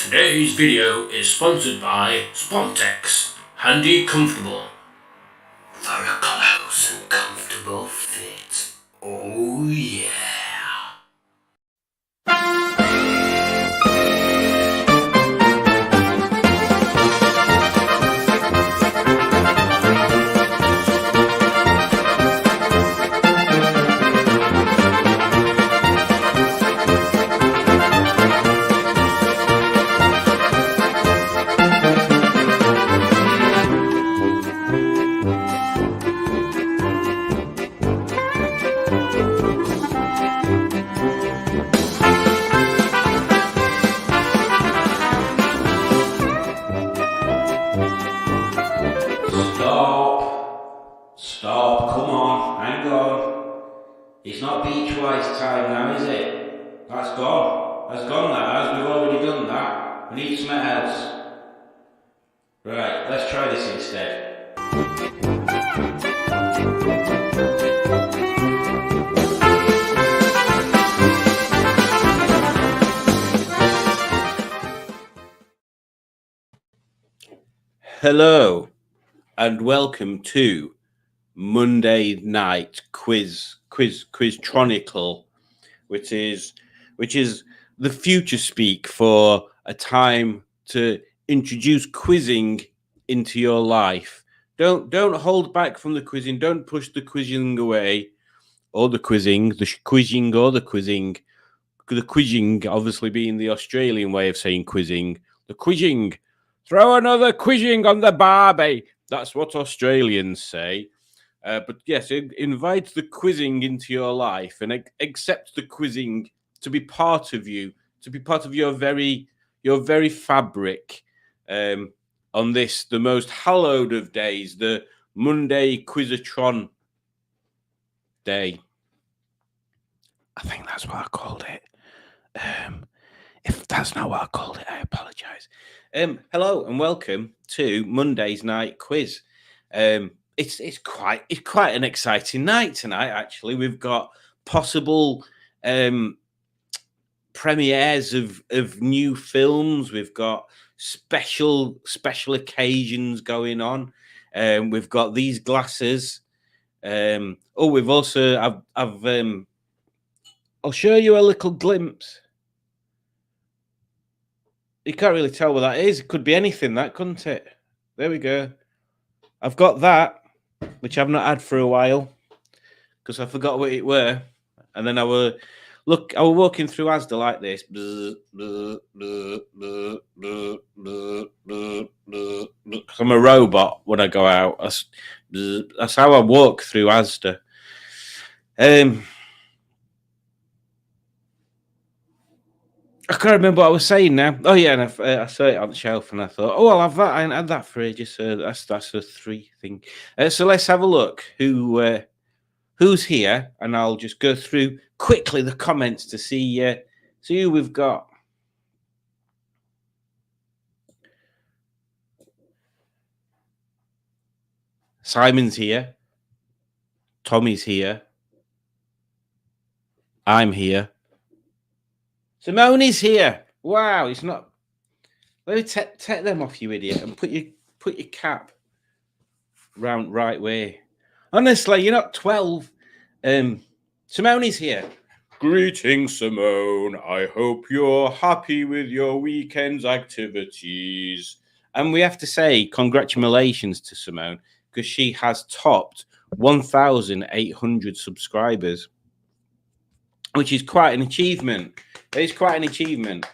Today's video is sponsored by Spontex. Handy, comfortable. For a close and comfortable fit. Oh yeah. Stop, come on, hang on. It's not Beachwise time now, is it? That's gone. That's gone, that has. We've already done that. We need something else. Right, let's try this instead. Hello and welcome to Monday night Quiztronicle, which is the future speak for a time to introduce quizzing into your life. Don't hold back from the quizzing. Don't push the quizzing away, or the quizzing, the quizzing or the quizzing. The quizzing obviously being the Australian way of saying quizzing. The quizzing. Throw another quizzing on the barbie. That's what Australians say. But yes, invite the quizzing into your life and accept the quizzing to be part of you, to be part of your very fabric on this, the most hallowed of days, the Monday Quizatron day. I think that's what I called it. If that's not what I called it, I apologize. Hello and welcome to Monday's night quiz. It's quite an exciting night tonight. Actually, we've got possible premieres of new films. We've got special occasions going on. We've got these glasses. We've also I'll show you a little glimpse. You can't really tell what that is. It could be anything, that, couldn't it? There we go. I've got that, which I've not had for a while because I forgot what it were. And then I was walking through Asda like this. I'm a robot when I go out. That's how I walk through Asda. I can't remember what I was saying now. Oh yeah, and I saw it on the shelf, and I thought, oh, I'll have that. I ain't had that for ages. So that's a 3 thing. So let's have a look who's here, and I'll just go through quickly the comments to see who we've got. Simon's here. Tommy's here. I'm here. Simone's here. Wow, it's not. Let me take them off, you idiot, and put your cap round right way. Honestly, you're not 12. Simone's here. Greetings, Simone. I hope you're happy with your weekend's activities. And we have to say congratulations to Simone because she has topped 1,800 subscribers, which is quite an achievement. It's quite an achievement.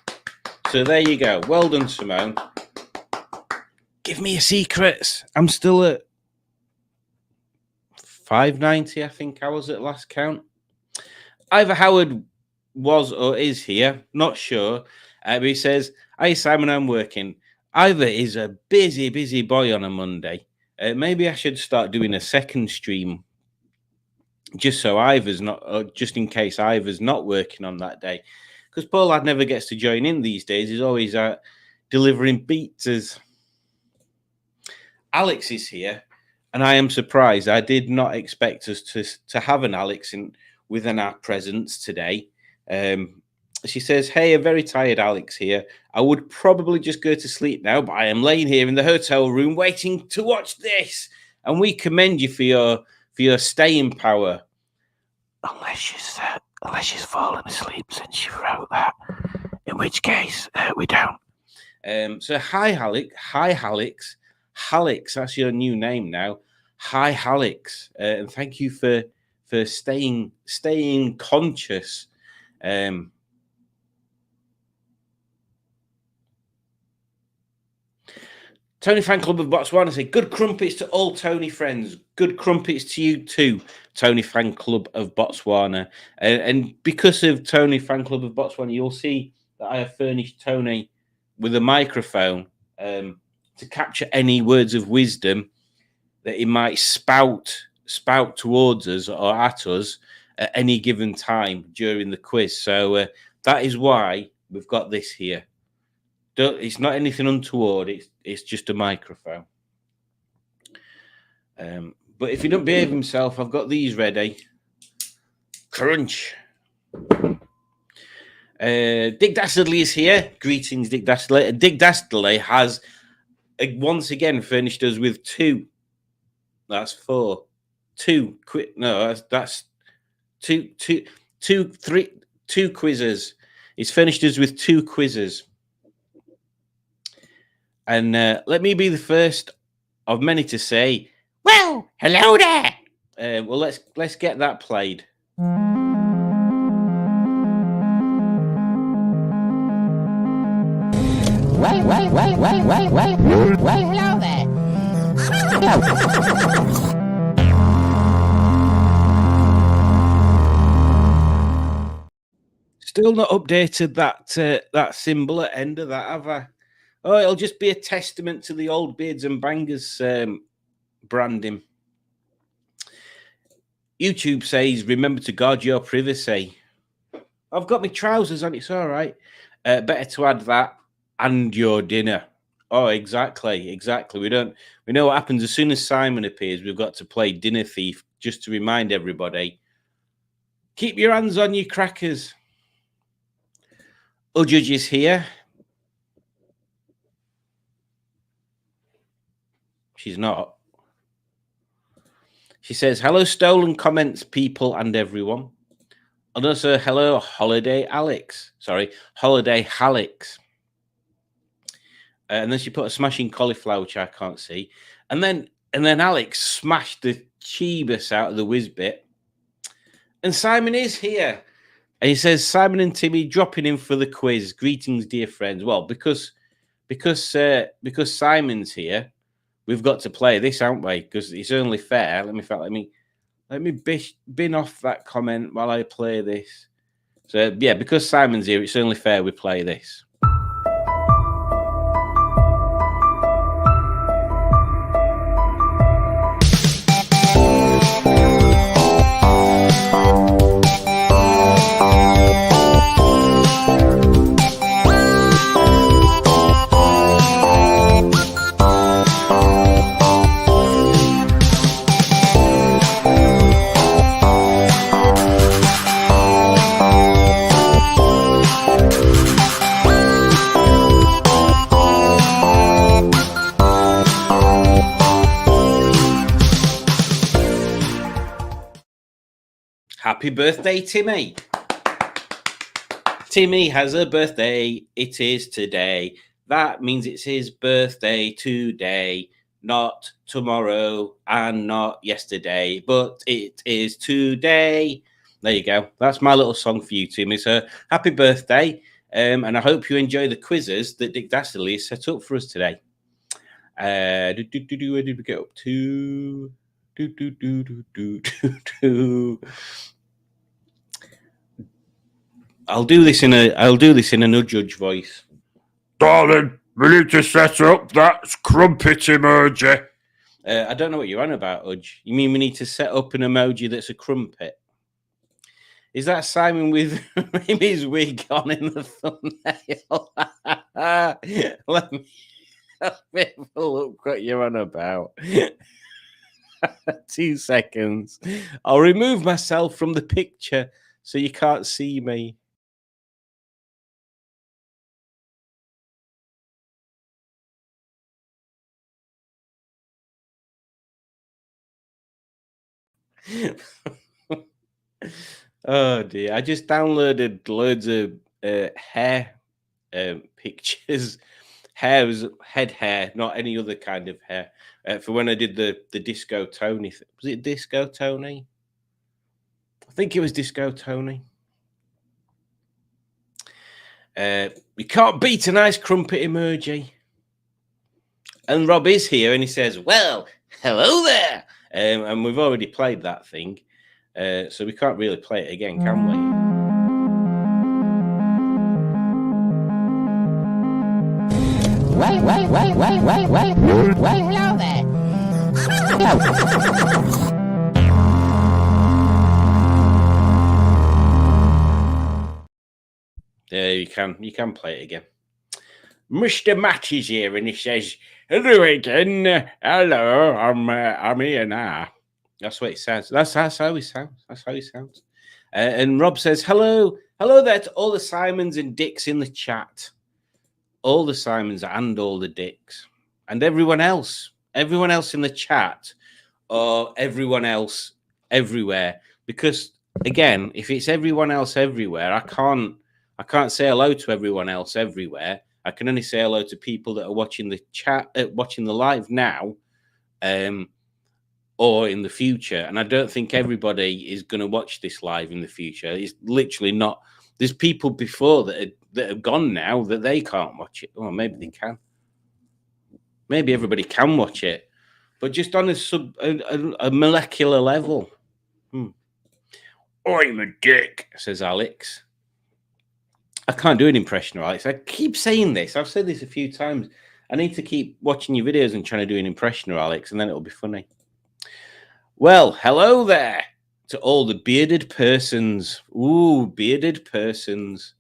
So there you go. Well done, Simone. Give me your secrets. I'm still at 590, I think I was at last count. Either Howard was or is here. Not sure. But he says, "Hi, Simon, I'm working." Ivor is a busy boy on a Monday. Maybe I should start doing a second stream just so Ivor's not, just in case Ivor's not working on that day. Because Paul lad never gets to join in these days. He's always out delivering pizzas. Alex is here, and I am surprised. I did not expect us to have an Alex within our presence today. She says, "Hey, a very tired Alex here. I would probably just go to sleep now, but I am laying here in the hotel room waiting to watch this. And we commend you for your staying power." Unless she's fallen asleep since she wrote that, in which case we don't. So hi, Halix. Halix, that's your new name now. Hi, Halix, and thank you for staying conscious. Tony Fan Club of Botswana say, good crumpets to all Tony friends. Good crumpets to you too, Tony Fan Club of Botswana. And because of Tony Fan Club of Botswana, you'll see that I have furnished Tony with a microphone to capture any words of wisdom that he might spout towards us or at us at any given time during the quiz. So that is why we've got this here. It's not anything untoward. It's just a microphone. But if he don't behave himself, I've got these ready. Crunch. Dick Dastardly is here. Greetings, Dick Dastardly. Dick Dastardly has once again furnished us with two. That's four. Two. No, that's two, three. Two quizzes. He's furnished us with two quizzes. And let me be the first of many to say, well, hello there. Well, let's get that played. Well, hello there. Still not updated that symbol at end of that, have I? Oh, it'll just be a testament to the old Beards and Bangers branding. YouTube says, remember to guard your privacy. I've got my trousers on, it's all right. Better to add that and your dinner. Oh, exactly. We know what happens as soon as Simon appears. We've got to play Dinner Thief just to remind everybody. Keep your hands on your crackers. Ujudge is here. She's not. She says, hello, stolen comments, people and everyone. And also, hello, Holiday Alex. Sorry, Holiday Halix. And then she put a smashing cauliflower, which I can't see. And then Alex smashed the Chibus out of the whiz bit. And Simon is here. And he says, Simon and Timmy dropping in for the quiz. Greetings, dear friends. Well, because Simon's here, we've got to play this, haven't we? Because it's only fair. Let me bin off that comment while I play this. So yeah, because Simon's here, it's only fair we play this. Happy birthday, Timmy. Timmy has a birthday. It is today. That means it's his birthday today, not tomorrow and not yesterday, but it is today. There you go. That's my little song for you, Timmy. So happy birthday. And I hope you enjoy the quizzes that Dick Dastardly has set up for us today. Where did we get up to? I'll do this in a no judge voice. Darling, we need to set up that crumpet emoji. I don't know what you're on about, Udge. You mean we need to set up an emoji that's a crumpet? Is that Simon with his wig on in the thumbnail? Let me have a look what you're on about. 2 seconds. I'll remove myself from the picture so you can't see me. Oh dear! I just downloaded loads of hair pictures. Head hair, not any other kind of hair. For when I did the Disco Tony. Was it Disco Tony? I think it was Disco Tony. You can't beat a nice crumpet emoji. And Rob is here, and he says, "Well, hello there." And we've already played that thing, so we can't really play it again, can we? Well, hello there. You can play it again. Mr. Matt is here, and he says, "Hello again. Hello, I'm here now." That's what it sounds. That's how he sounds. That's how he sounds. And Rob says, "Hello there to all the Simons and Dicks in the chat, all the Simons and all the Dicks, and everyone else in the chat, or everyone else everywhere. Because again, if it's everyone else everywhere, I can't say hello to everyone else everywhere. I can only say hello to people that are watching the chat, watching the live now, or in the future. And I don't think everybody is going to watch this live in the future. It's literally not. There's people before that have gone now that they can't watch it. Or maybe they can. Maybe everybody can watch it, but just on a molecular level. I'm a dick, says Alex. I can't do an impression of Alex. I keep saying this. I've said this a few times. I need to keep watching your videos and trying to do an impression of Alex, and then it'll be funny. Well, hello there to all the bearded persons. Ooh, bearded persons.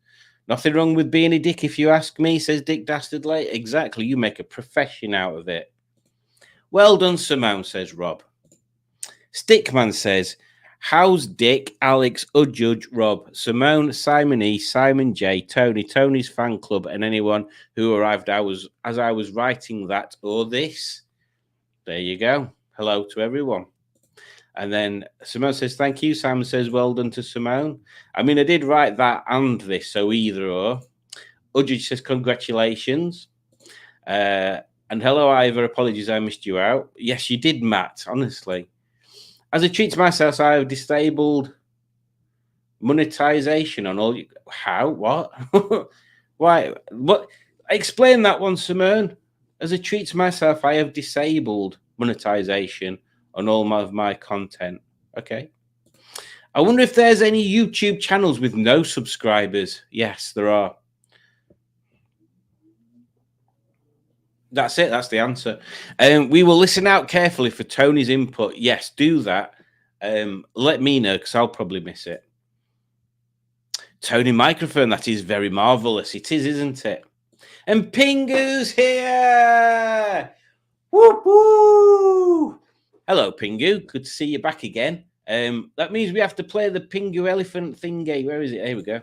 Nothing wrong with being a dick if you ask me, says Dick Dastardly. Exactly. You make a profession out of it. Well done, Simone, says Rob. Stickman says, how's Dick, Alex, Judge, Rob, Simone, Simon E, Simon J, Tony, Tony's fan club, and anyone who arrived as I was writing that or this? There you go. Hello to everyone. And then Simone says, thank you. Simon says, well done to Simone. I mean, I did write that and this, so either or. Judge says, congratulations. And hello, Ivor. Apologies, I missed you out. Yes, you did, Matt, honestly. As a treat to myself, I have disabled monetization on all you. How? What? Why? What? Explain that one, Simone. As a treat to myself, I have disabled monetization on all of my content. Okay. I wonder if there's any YouTube channels with no subscribers. Yes, there are. That's it. That's the answer. We will listen out carefully for Tony's input. Yes, do that. Let me know because I'll probably miss it. Tony microphone. That is very marvelous. It is, isn't it? And Pingu's here. Whoop woo. Hello, Pingu. Good to see you back again. That means we have to play the Pingu elephant thingy. Where is it? Here we go.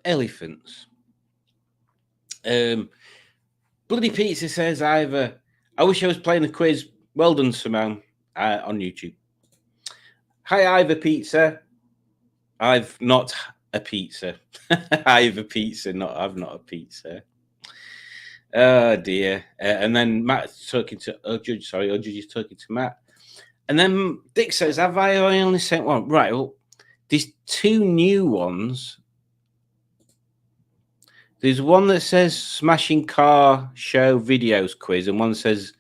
Elephants. Bloody Pizza says, I wish I was playing a quiz. Well done, Simone, on YouTube. Hi, Ivor Pizza. I've not a pizza. Ivor Pizza, I've not a pizza. Oh dear. And then Matt's talking to Judge. Sorry, Judge is talking to Matt. And then Dick says, have I only sent one? Right. Well, there's two new ones. There's one that says Smashing Car Show Videos Quiz, and one says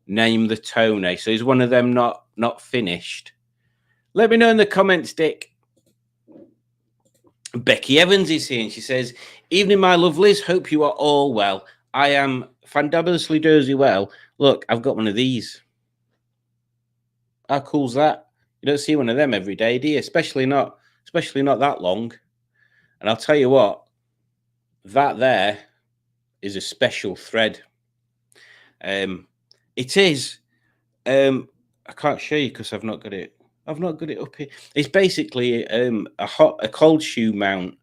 Name the Tony. So is one of them not finished? Let me know in the comments, Dick. Becky Evans is here, and she says, evening, my lovelies. Hope you are all well. I am fantabulously dozy well. Look, I've got one of these. How cool's that? You don't see one of them every day, do you? Especially not especially not that long. And I'll tell you what, that there is a special thread. It is. I can't show you because I've not got it. I've not got it up here. It's basically a cold shoe mount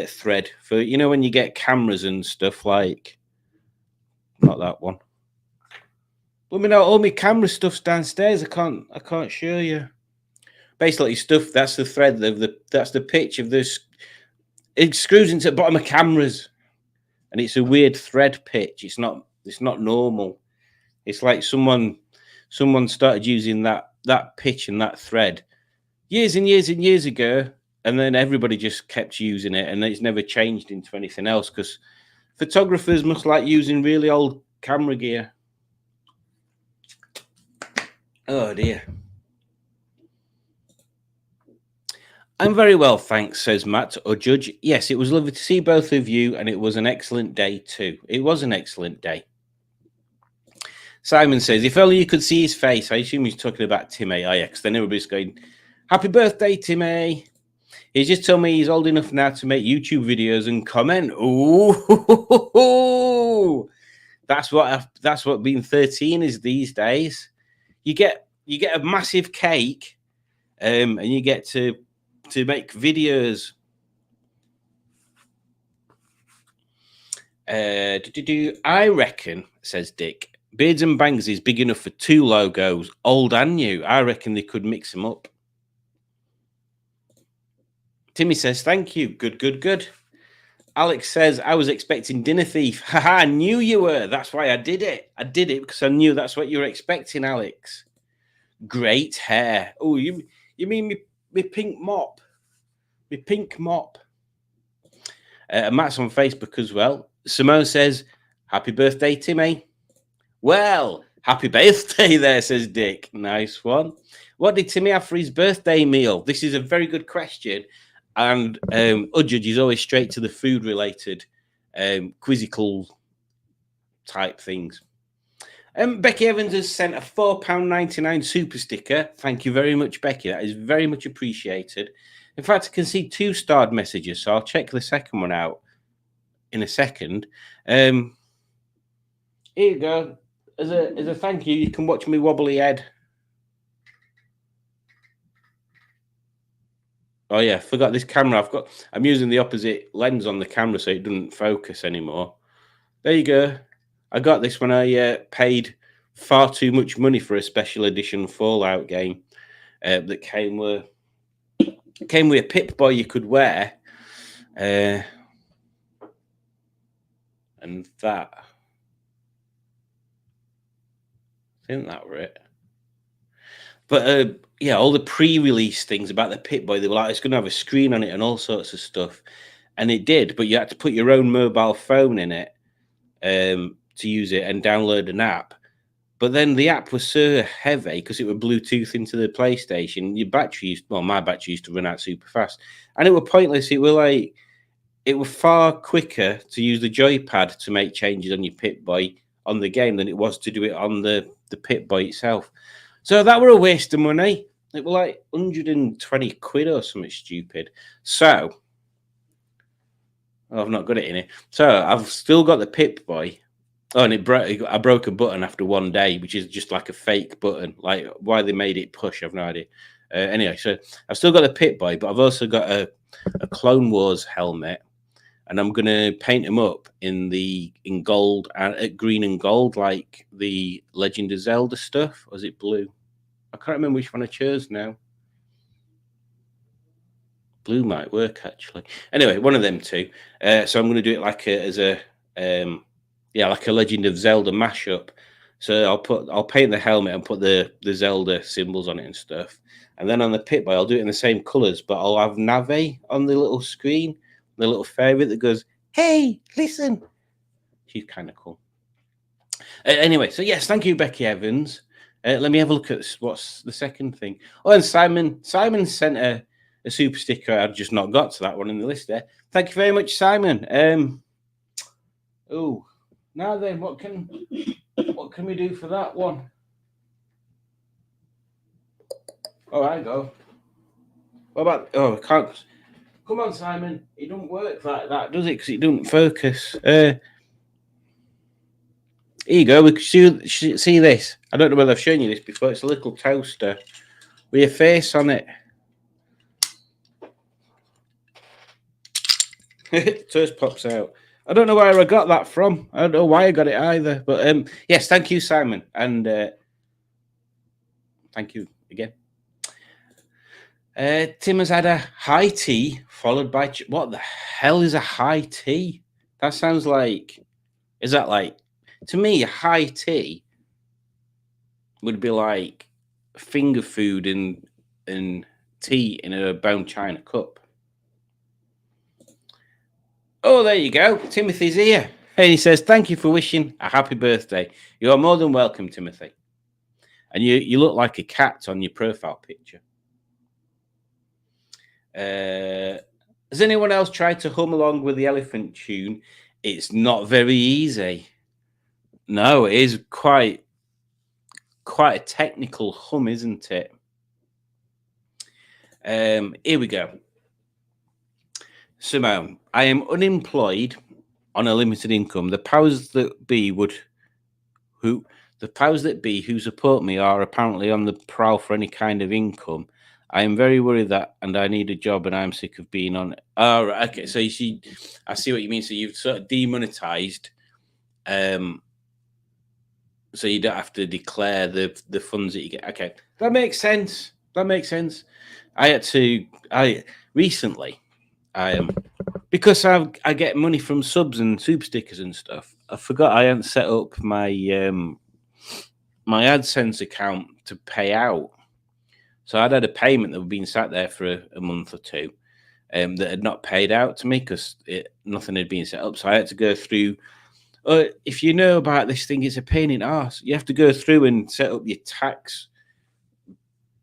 thread for, you know, when you get cameras and stuff, like, not that one. Let me know, all my camera stuff's downstairs. I can't show you. Basically, stuff, that's the thread of that's the pitch of this. It screws into the bottom of cameras, and it's a weird thread pitch. It's not normal. It's like someone started using that pitch and that thread years and years and years ago, and then everybody just kept using it, and it's never changed into anything else because photographers must like using really old camera gear. Oh dear. I'm very well, thanks, says Matt or Judge. Yes, it was lovely to see both of you, and it was an excellent day too. It was an excellent day. Simon says, if only you could see his face. I assume he's talking about Tim A. Because then everybody's going, happy birthday, Tim A. He's just told me he's old enough now to make YouTube videos and comment. Ooh, that's what being 13 is these days. You get a massive cake, and you get to make videos. I reckon, says Dick, Beards and Bangs is big enough for 2 logos, old and new. I reckon they could mix them up. Timmy says, thank you. Good. Alex says, I was expecting Dinner Thief. Haha, I knew you were. That's why I did it. I did it because I knew that's what you were expecting, Alex. Great hair. Oh, you mean me pink mop? Me pink mop. Matt's on Facebook as well. Simone says, happy birthday, Timmy. Well, happy birthday there, says Dick. Nice one. What did Timmy have for his birthday meal? This is a very good question. And Udjudge is always straight to the food-related, quizzical type things. Becky Evans has sent a £4.99 super sticker. Thank you very much, Becky. That is very much appreciated. In fact, I can see 2 starred messages, so I'll check the second one out in a second. Here you go. As a thank you, you can watch me wobbly head. Oh yeah, forgot this camera. I'm using the opposite lens on the camera so it doesn't focus anymore. There you go. I got this when I paid far too much money for a special edition Fallout game that came with a Pip-Boy you could wear, and that. I think that were it. But yeah, all the pre-release things about the Pip-Boy, they were like, it's going to have a screen on it and all sorts of stuff. And it did, but you had to put your own mobile phone in it to use it and download an app. But then the app was so heavy because it would Bluetooth into the PlayStation. My battery used to run out super fast. And it was pointless. It was far quicker to use the joypad to make changes on your Pip-Boy on the game than it was to do it on the Pip-Boy itself. So that were a waste of money. It was like 120 quid or something stupid. So, I've not got it in it. So I've still got the Pip-Boy. Oh, and I broke a button after one day, which is just like a fake button. Like why they made it push, I've no idea. Anyway, so I've still got the Pip-Boy, but I've also got a Clone Wars helmet, and I'm gonna paint them up in gold and green and gold, like the Legend of Zelda stuff. Or is it blue? I can't remember which one I chose now. Blue might work actually. Anyway, one of them two. So I'm going to do it like like a Legend of Zelda mashup. So I'll paint the helmet and put the Zelda symbols on it and stuff. And then on the Pip-Boy, I'll do it in the same colors, but I'll have Nave on the little screen, the little fairy that goes, "Hey, listen." She's kind of cool. Anyway, so yes, thank you, Becky Evans. Let me have a look at what's the second thing. Oh, and Simon sent a super sticker. I've just not got to that one in the list there. Thank you very much, Simon. Oh, now then, what can we do for that one? Oh, I go. What about? Oh, I can't. Come on, Simon. It don't work like that, does it? Because it don't focus. Here you go. We can see this. I don't know whether I've shown you this before. It's a little toaster with a face on it. Toast pops out. I don't know where I got that from. I don't know why I got it either. But yes, thank you, Simon, and thank you again. Tim has had a high tea followed by what the hell is a high tea? That sounds like, is that like, to me, a high tea would be like finger food and tea in a bone china cup. Oh, there you go. Timothy's here. And he says, thank you for wishing a happy birthday. You are more than welcome, Timothy. And you look like a cat on your profile picture. Has anyone else tried to hum along with the elephant tune? It's not very easy. No, it is quite a technical hum, isn't it? Here we go. Simone, I am unemployed on a limited income. The powers that be who support me are apparently on the prowl for any kind of income. I am very worried that, and I need a job, and I'm sick of being on it. Oh, right, okay. So I see what you mean. So you've sort of demonetized, so you don't have to declare the funds that you get. Okay, that makes sense. Recently, because I get money from subs and super stickers and stuff. I forgot I hadn't set up my my AdSense account to pay out. So I'd had a payment that had been sat there for a month or two that had not paid out to me because nothing had been set up. So I had to go through. If you know about this thing, it's a pain in the arse. You have to go through and set up your tax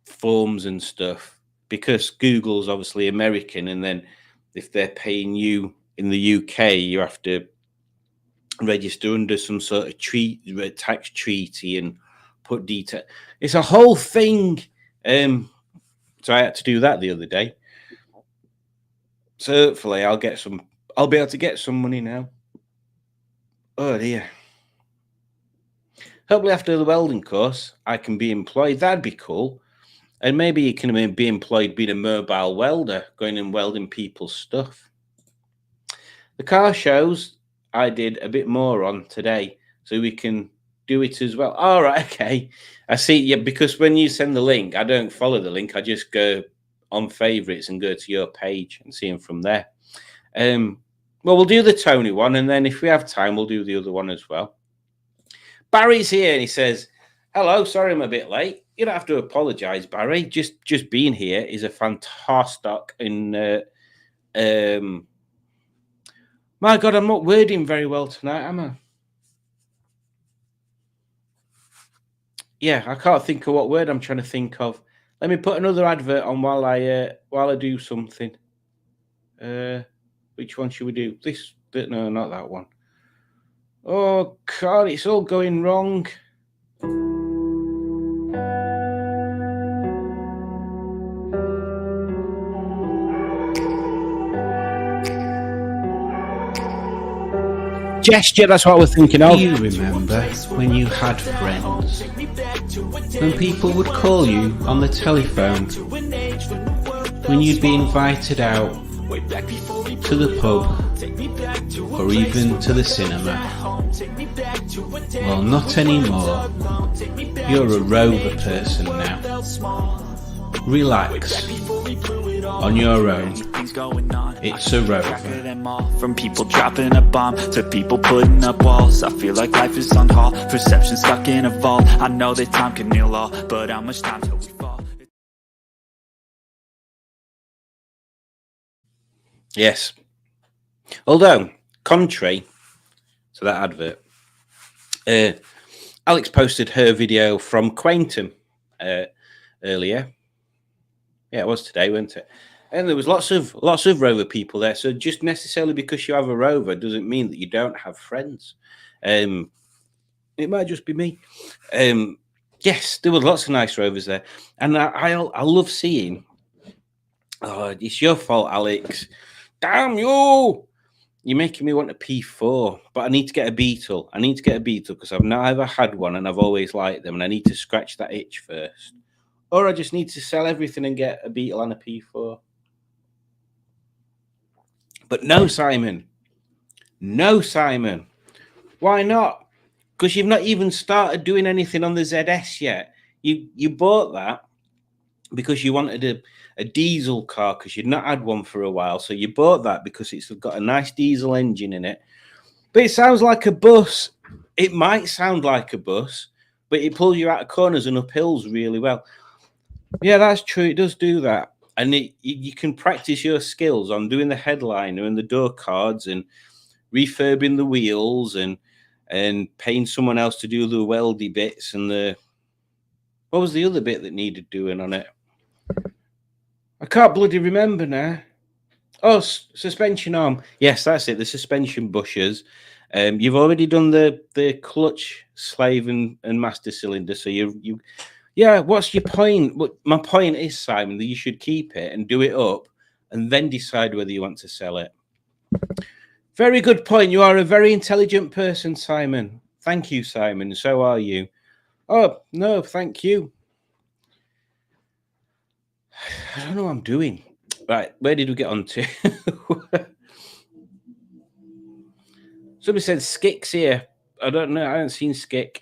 forms and stuff because Google's obviously American. And then if they're paying you in the UK, you have to register under some sort of tax treaty and put detail. It's a whole thing. So I had to do that the other day. So hopefully I'll be able to get some money now. Oh dear. Hopefully after the welding course, I can be employed. That'd be cool. And maybe you can be employed being a mobile welder, going and welding people's stuff. The car shows I did a bit more on today, so we can do it as well. All right, okay. I see. Yeah, because when you send the link, I don't follow the link. I just go on favorites and go to your page and see them from there. Well, we'll do the Tony one, and then if we have time, we'll do the other one as well. Barry's here, and he says, hello, sorry I'm a bit late. You don't have to apologize, Barry. Just being here is a fantastic. And my God, I'm not wording very well tonight, am I? Yeah, I can't think of what word I'm trying to think of. Let me put another advert on while I do something. Which one should we do? This? No, not that one. Oh God, it's all going wrong. Gesture, that's what we're thinking of. You remember when you had friends? When people would call you on the telephone? When you'd be invited out to the pub or even to the cinema? Well, not anymore. You're a Rover person now. Relax. On your own. It's a Rover. From people dropping a bomb to people putting up walls, I feel like life is on hold, perception stuck in a vault. I know that time can heal all, but how much time till we fall? Yes. Although, contrary to that advert, Alex posted her video from Quainton earlier. Yeah, it was today, wasn't it? And there was lots of Rover people there. So just necessarily because you have a Rover doesn't mean that you don't have friends. It might just be me. Yes, there were lots of nice Rovers there, and I love seeing Oh, it's your fault, Alex. Damn you! You're making me want a P4, but I need to get a Beetle. I need to get a Beetle because I've never had one and I've always liked them, and I need to scratch that itch first. Or I just need to sell everything and get a Beetle and a P4. But no, Simon. No, Simon. Why not? Because you've not even started doing anything on the ZS yet. You bought that because you wanted a diesel car because you'd not had one for a while. So you bought that because it's got a nice diesel engine in it. But it sounds like a bus. It might sound like a bus, but it pulls you out of corners and up hills really well. Yeah, that's true. It does do that. And you can practice your skills on doing the headliner and the door cards and refurbing the wheels and paying someone else to do the weldy bits and what was the other bit that needed doing on it? I can't bloody remember now. Oh, suspension arm. Yes, that's it. The suspension bushers. You've already done the clutch slave and master cylinder. So you yeah. What's your point? My point is, Simon, that you should keep it and do it up, and then decide whether you want to sell it. Very good point. You are a very intelligent person, Simon. Thank you, Simon. So are you. Oh no, thank you. I don't know what I'm doing. Right, where did we get on to? Somebody said Skik's here. I don't know. I haven't seen Skik.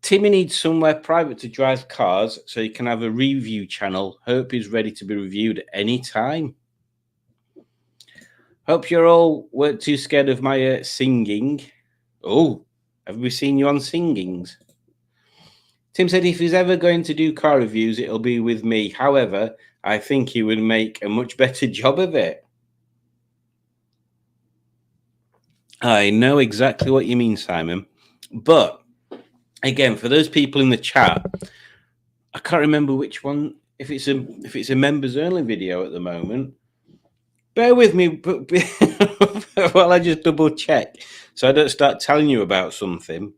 Timmy needs somewhere private to drive cars so he can have a review channel. Hope he's ready to be reviewed any time. Hope you're all weren't too scared of my singing. Oh, have we seen you on singings? Tim said if he's ever going to do car reviews, it'll be with me. However, I think he would make a much better job of it. I know exactly what you mean, Simon. But again, for those people in the chat, I can't remember which one. If it's a members only video at the moment, bear with me while I just double check so I don't start telling you about something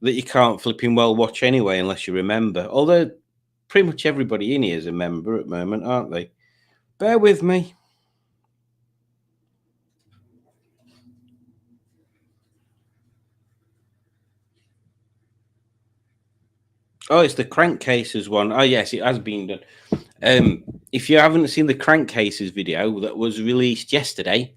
that you can't flipping well watch anyway unless you remember. Although pretty much everybody in here is a member at the moment, aren't they? Bear with me. Oh, it's the Crankcases one. Oh, yes, it has been done. If you haven't seen the Crankcases video that was released yesterday,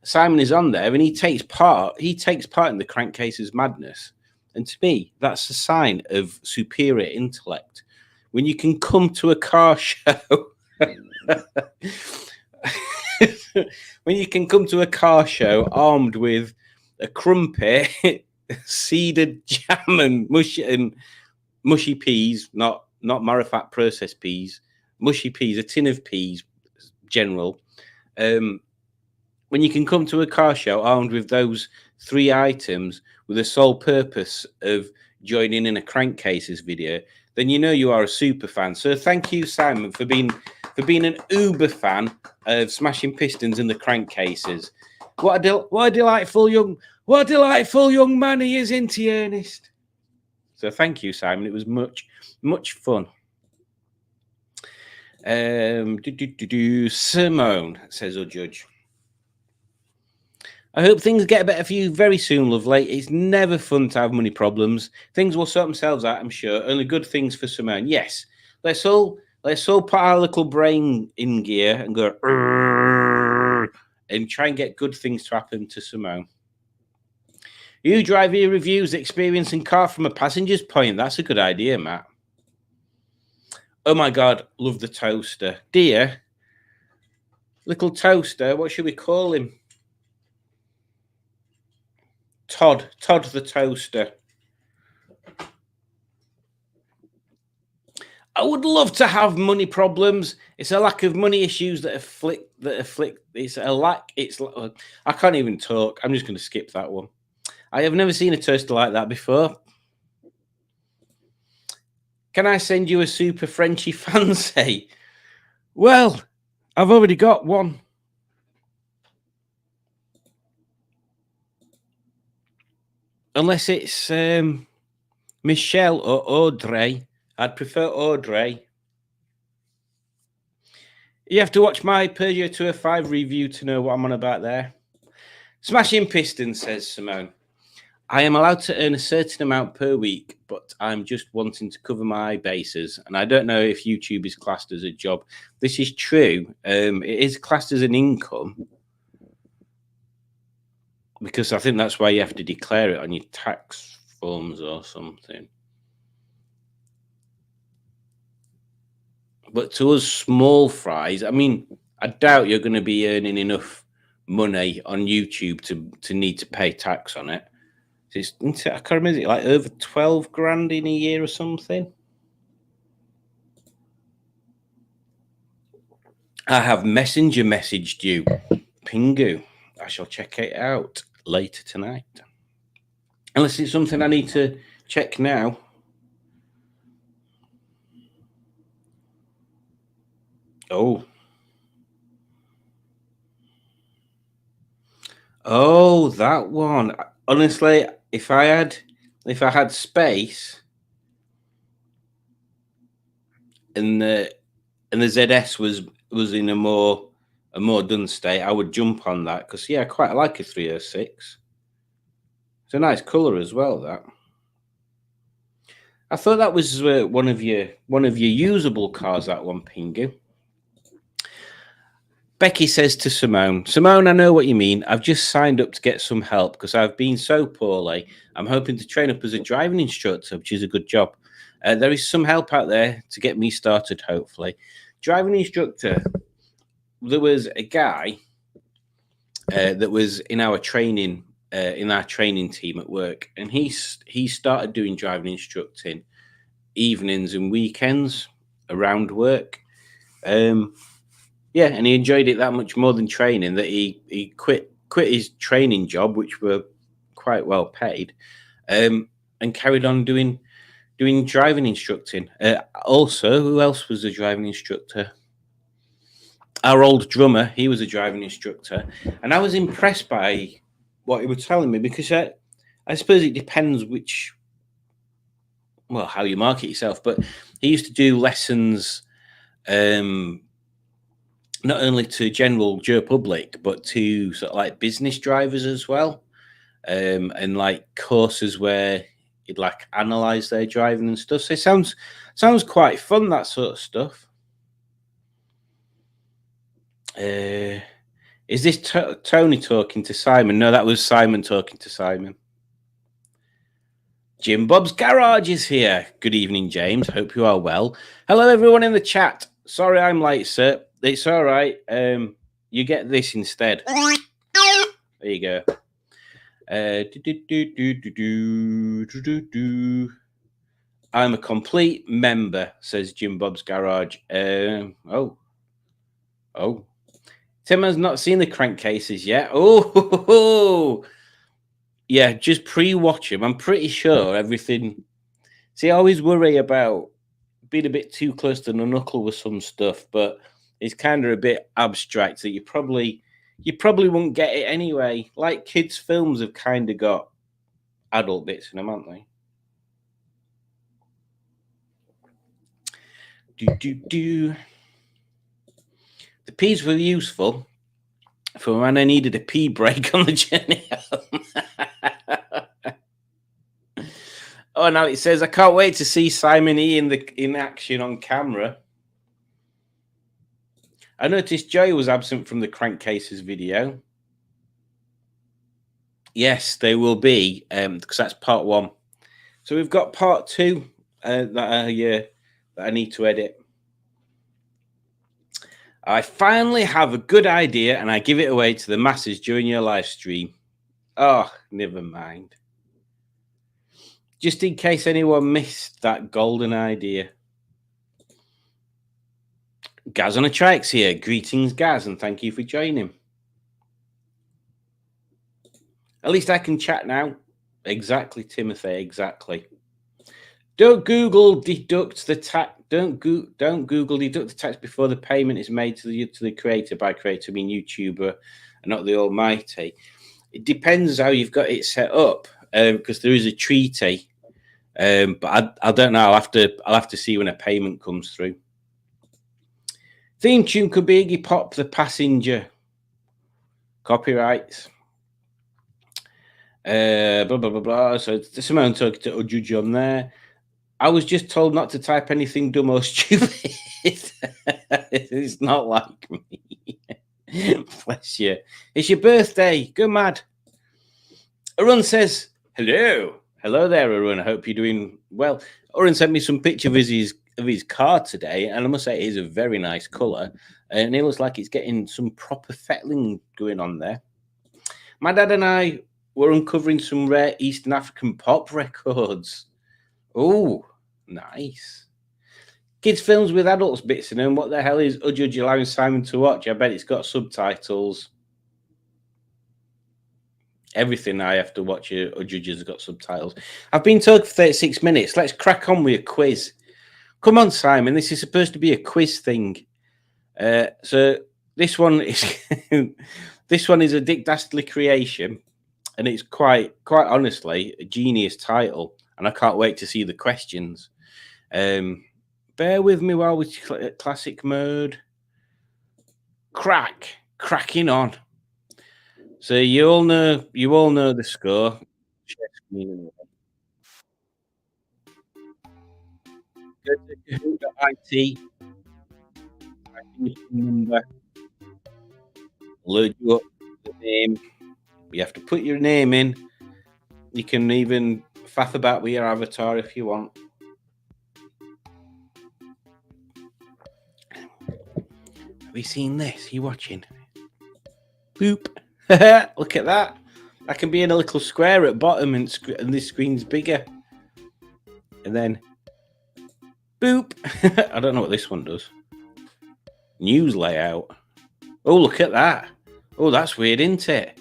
Simon is on there and he takes part in the Crankcases madness. And to me, that's a sign of superior intellect. When you can come to a car show, when you can come to a car show armed with a crumpet, seeded jam and mushy peas, not Marifat processed peas, mushy peas, a tin of peas, general. When you can come to a car show armed with those 3 items with the sole purpose of joining in a Crankcases video, then you know you are a super fan. So thank you, Simon, for being an uber fan of Smashing Pistons and the Crankcases. What a delightful young man he is, isn't he, Ernest? So thank you, Simon. It was much fun. Simone, says our judge. I hope things get better for you very soon, lovely. It's never fun to have money problems. Things will sort themselves out, I'm sure. Only good things for Simone. Yes. Let's all put our little brain in gear and go and try and get good things to happen to Simone. You drive your reviews, experience in car from a passenger's point. That's a good idea, Matt. Oh my God, love the toaster. Dear, little toaster, what should we call him? Todd the toaster. I would love to have money problems. It's a lack of money issues that afflict. It's a lack. I can't even talk. I'm just going to skip that one. I have never seen a toaster like that before. Can I send you a super Frenchy fancy? Well, I've already got one. Unless it's Michelle or Audrey. I'd prefer Audrey. You have to watch my Peugeot 205 review to know what I'm on about there. Smashing Piston, says Simone. I am allowed to earn a certain amount per week, but I'm just wanting to cover my bases. And I don't know if YouTube is classed as a job. This is true. It is classed as an income, because I think that's why you have to declare it on your tax forms or something. But to us small fries, I mean, I doubt you're going to be earning enough money on YouTube to need to pay tax on it. I can't remember, is it like over 12 grand in a year or something? I have Messenger messaged you, Pingu. I shall check it out later tonight. Unless it's something I need to check now. Oh, that one. Honestly, if I had space and the ZS was in a more done state, I would jump on that, because I quite like a 306. It's a nice colour as well. That I thought that was one of your usable cars. That one, Pingu. Becky says to Simone, I know what you mean. I've just signed up to get some help because I've been so poorly. I'm hoping to train up as a driving instructor, which is a good job. There is some help out there to get me started, hopefully. Driving instructor, there was a guy that was in our training team at work, and he started doing driving instructing evenings and weekends around work. And he enjoyed it that much more than training that he quit his training job, which were quite well paid, and carried on doing driving instructing. Also, who else was a driving instructor? Our old drummer, he was a driving instructor, and I was impressed by what he was telling me, because I suppose it depends how you market yourself, but he used to do lessons not only to general public, but to sort of like business drivers as well, and like courses where you'd like analyze their driving and stuff. So it sounds quite fun, that sort of stuff. Is this Tony talking to Simon? No, that was Simon talking to Simon. Jim Bob's Garage is here. Good evening, James. Hope you are well. Hello, everyone in the chat. Sorry I'm late, sir. It's all right. You get this instead. There you go. I'm a complete member, says Jim Bob's Garage. Oh. Tim has not seen the crankcases yet. Oh, yeah, just pre-watch them. I'm pretty sure everything. See, I always worry about being a bit too close to the knuckle with some stuff, but it's kind of a bit abstract that you probably won't get it anyway. Like kids' films have kind of got adult bits in them, haven't they? The peas were useful for when I needed a pee break on the journey home. Oh, now it says, I can't wait to see Simon E in action on camera. I noticed Joey was absent from the Crankcases video. Yes, they will be, because that's part 1. So we've got part 2 that I need to edit. I finally have a good idea, and I give it away to the masses during your live stream. Oh, never mind. Just in case anyone missed that golden idea. Gaz on a Trike's here. Greetings, Gaz, and thank you for joining. At least I can chat now. Exactly, Timothy, exactly. Don't Google deduct the tax. Don't Google deduct the tax before the payment is made to the creator. By creator, I mean YouTuber, and not the Almighty. It depends how you've got it set up, because there is a treaty. But I don't know. I'll have to see when a payment comes through. Theme tune could be Iggy Pop, The Passenger. Copyrights. Blah, blah, blah, blah. So Simone talking to Ojuju on there. I was just told not to type anything dumb or stupid. It's not like me. Bless you. It's your birthday. Go mad. Arun says, hello. Hello there, Arun. I hope you're doing well. Arun sent me some picture of his car today, and I must say it is a very nice colour. And it looks like it's getting some proper fettling going on there. My dad and I were uncovering some rare Eastern African pop records. Oh, nice. Kids' films with adults bits in them. What the hell is Ujuj allowing Simon to watch? I bet it's got subtitles. Everything I have to watch Ujuj has got subtitles. I've been talking for 36 minutes. Let's crack on with a quiz. Come on, Simon. This is supposed to be a quiz thing. So this one is this one is a Dick Dastardly creation, and it's quite honestly a genius title. And I can't wait to see the questions. Bear with me while we classic mode. Cracking on. So you all know the score. Go to Kahoot.it. Number. Load you up the name. You have to put your name in. You can even faff about with your avatar if you want. Have you seen this? You watching? Boop. Look at that. I can be in a little square at bottom and this screen's bigger. And then boop. I don't know what this one does. News layout. Oh, look at that. Oh, that's weird, isn't it?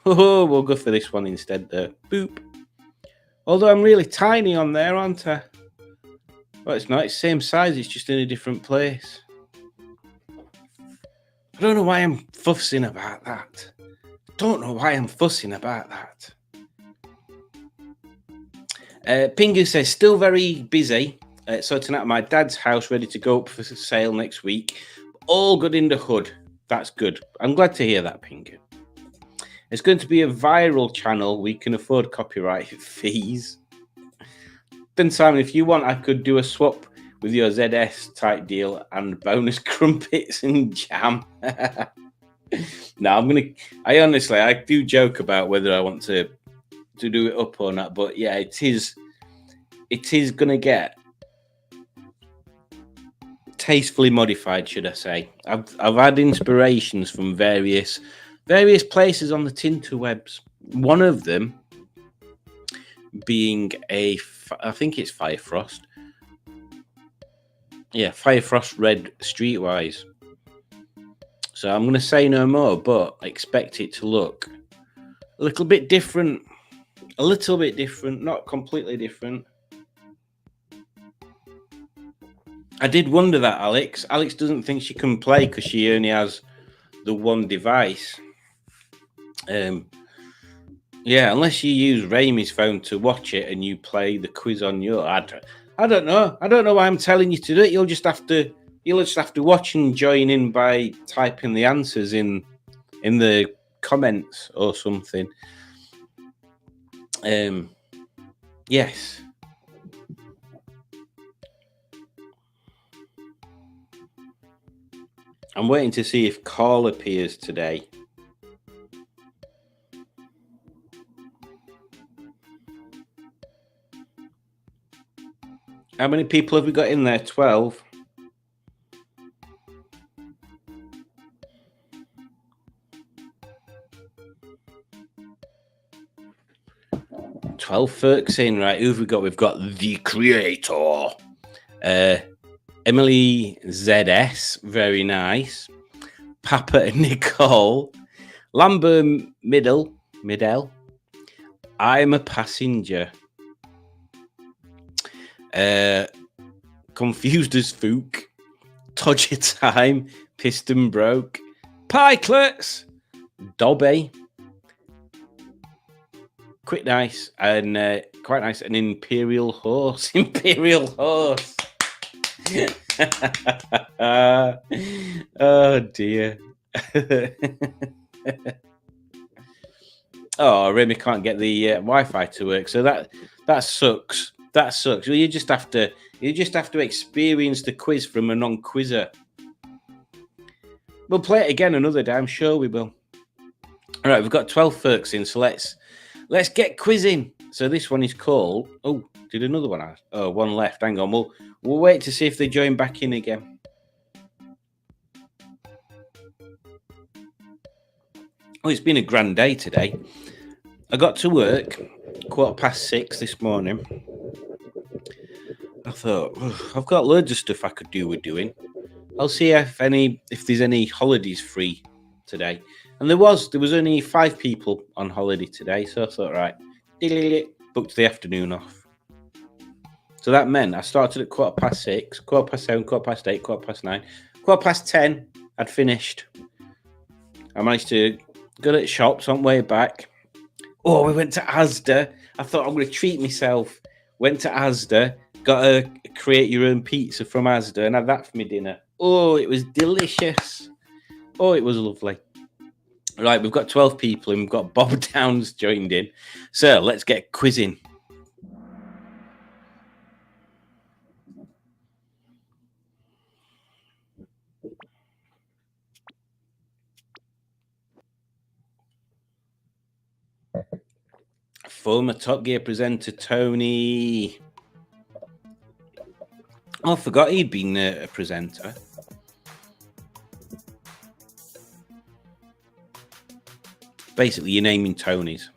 Oh, we'll go for this one instead though. Boop. Although I'm really tiny on there, aren't I? Well, it's not. It's the same size. It's just in a different place. I don't know why I'm fussing about that. Pingu says, still very busy. Sorting out my dad's house, ready to go up for sale next week. All good in the hood. That's good. I'm glad to hear that, Pingu. It's going to be a viral channel. We can afford copyright fees. Then, Simon, if you want, I could do a swap with your ZS type deal and bonus crumpets and jam. No, I do joke about whether I want to do it up or not, but yeah, it is gonna get tastefully modified, should I say. I've had inspirations from various places on the tinterwebs. One of them being I think it's Firefrost. Yeah, Firefrost Red Streetwise. So I'm going to say no more, but I expect it to look a little bit different. Not completely different. I did wonder that, Alex. Alex doesn't think she can play because she only has the one device. Yeah, unless you use Rami's phone to watch it and you play the quiz on your... I don't know. I don't know why I'm telling you to do it. You'll just have to watch and join in by typing the answers in the comments or something. Yes. I'm waiting to see if Carl appears today. How many people have we got in there? 12. 12 folks in, right? Who have we got? We've got the creator. Emily ZS, very nice. Papa and Nicole. Lambert Middle. I'm a passenger. Confused as Fook. Todger Time. Piston Broke. Pikelets. Dobby. Quite nice. And quite nice. An Imperial Horse. Imperial Horse. Oh dear. Oh, Remy can't get the Wi-Fi to work, so that sucks. That sucks. Well, you just have to experience the quiz from a non-quizzer. We'll play it again another day. I'm sure we will. All right, we've got 12 folks in, so let's get quizzing. So this one is called. Oh, did another one out? Oh, one left. Hang on. We'll wait to see if they join back in again. Oh, it's been a grand day today. I got to work 6:15 this morning. I thought, I've got loads of stuff I could do with doing. I'll see if there's any holidays free today. And there was only 5 people on holiday today, so I thought, right, booked the afternoon off. So that meant I started at 6:15, 7:15, 8:15, 9:15, 10:15. I'd finished. I managed to go to the shops on the way back. Oh, we went to Asda. I thought I'm going to treat myself. Went to Asda, got a create your own pizza from Asda, and had that for my dinner. Oh, it was delicious. Oh, it was lovely. Right, we've got 12 people and we've got Bob Downs joined in. So let's get quizzing. Former Top Gear presenter Tony. Oh, I forgot he'd been a presenter. Basically, you're naming Tonys.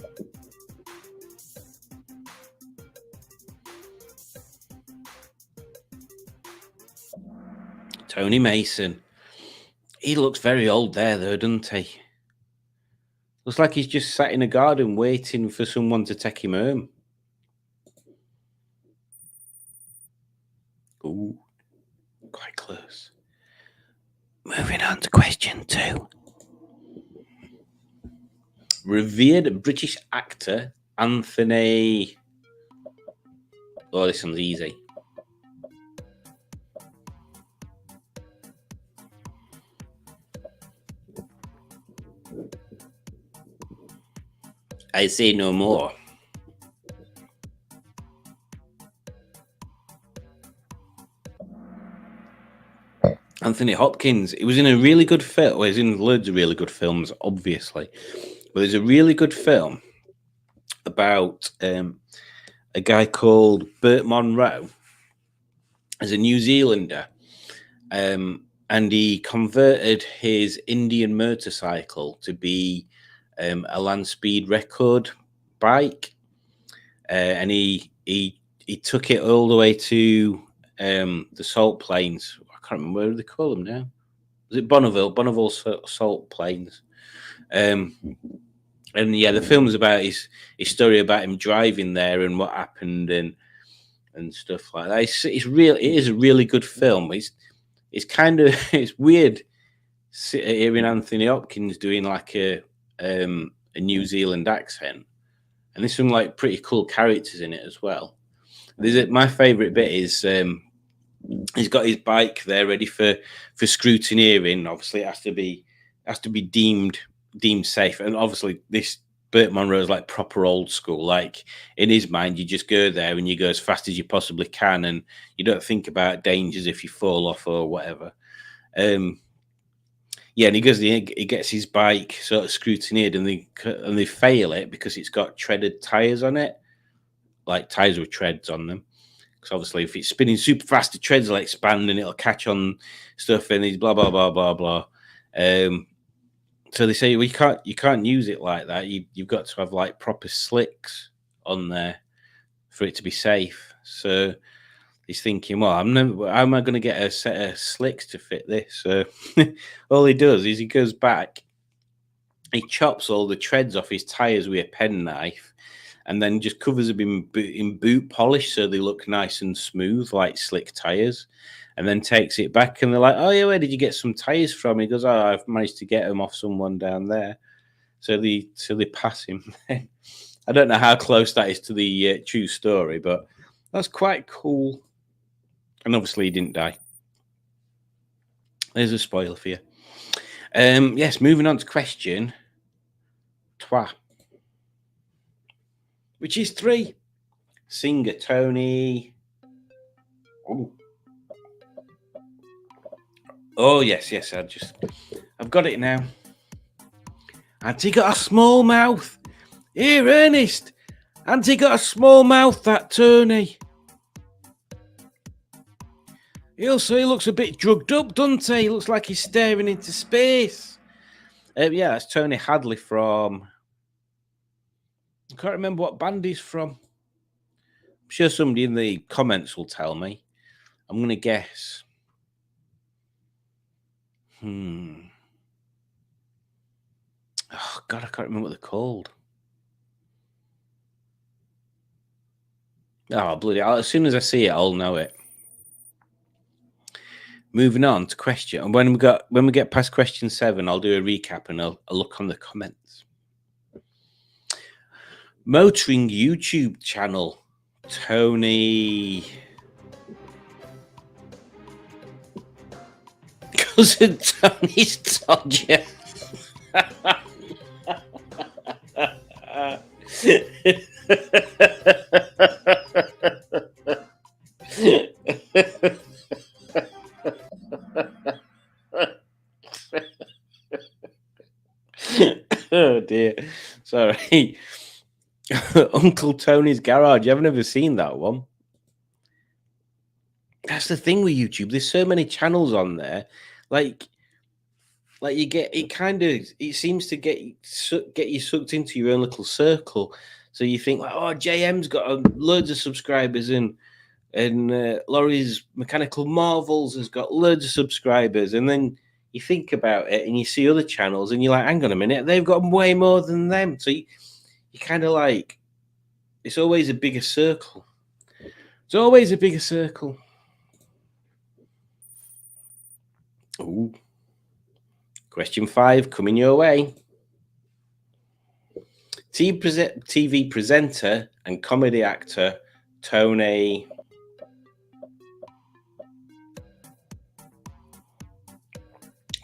Tony Mason. He looks very old there, though, doesn't he? Looks like he's just sat in a garden waiting for someone to take him home. Ooh, quite close. Moving on to question 2. Revered British actor Anthony. Oh, this one's easy. I say no more. Anthony Hopkins. He was in a really good film. Well, he's in loads of really good films, obviously. But there's a really good film about a guy called Burt Monroe as a New Zealander. And he converted his Indian motorcycle to be a land speed record bike. And he took it all the way to the Salt Plains. I can't remember what they call them now. Was it Bonneville Salt Plains? And yeah, the film's about his story about him driving there and what happened and stuff like that. It is a really good film. It's kind of it's weird hearing Anthony Hopkins doing like a New Zealand accent, and there's some like pretty cool characters in it as well. My favourite bit is he's got his bike there ready for scrutineering. Obviously, it has to be deemed safe, and obviously this Burt Monroe is like proper old school. Like in his mind, you just go there and you go as fast as you possibly can, and you don't think about dangers if you fall off or whatever. Yeah, and he gets his bike sort of scrutineered, and they fail it because it's got treaded tires on it, like tires with treads on them. Because obviously, if it's spinning super fast, the treads will expand and it'll catch on stuff, and he's blah blah blah blah blah. So they say, well, you can't use it like that. You've got to have like proper slicks on there for it to be safe. So he's thinking, well, how am I going to get a set of slicks to fit this? So all he does is he goes back, he chops all the treads off his tires with a penknife, and then just covers them in boot polish so they look nice and smooth like slick tires. And then takes it back, and they're like, "Oh yeah, where did you get some tires from?" He goes, "Oh, I've managed to get them off someone down there." So they pass him. I don't know how close that is to the true story, but that's quite cool. And obviously, he didn't die. There's a spoiler for you. Yes, moving on to question 3, which is 3. Singer Tony. Oh yes, I've got it now. Auntie got a small mouth. Here, Ernest. Auntie got a small mouth, that Tony. He looks a bit drugged up, doesn't he? He looks like he's staring into space. Yeah, that's Tony Hadley from... I can't remember what band he's from. I'm sure somebody in the comments will tell me. I'm going to guess. Oh, God, I can't remember what they're called. Oh, bloody hell. As soon as I see it, I'll know it. Moving on to question. And when we get past question 7, I'll do a recap and I'll look on the comments. Motoring YouTube channel. Tony. Cousin Tony's Todger. Oh dear. Sorry. Uncle Tony's Garage. I've never seen that one. That's the thing with YouTube. There's so many channels on there. Like you get it it seems to get you sucked into your own little circle. So you think like, oh, JM's got loads of subscribers and Laurie's Mechanical Marvels has got loads of subscribers, and then you think about it and you see other channels and you're like, hang on a minute, they've got way more than them. So you kind of like, it's always a bigger circle. It's always a bigger circle. Ooh. Question 5 coming your way. TV presenter and comedy actor Tony.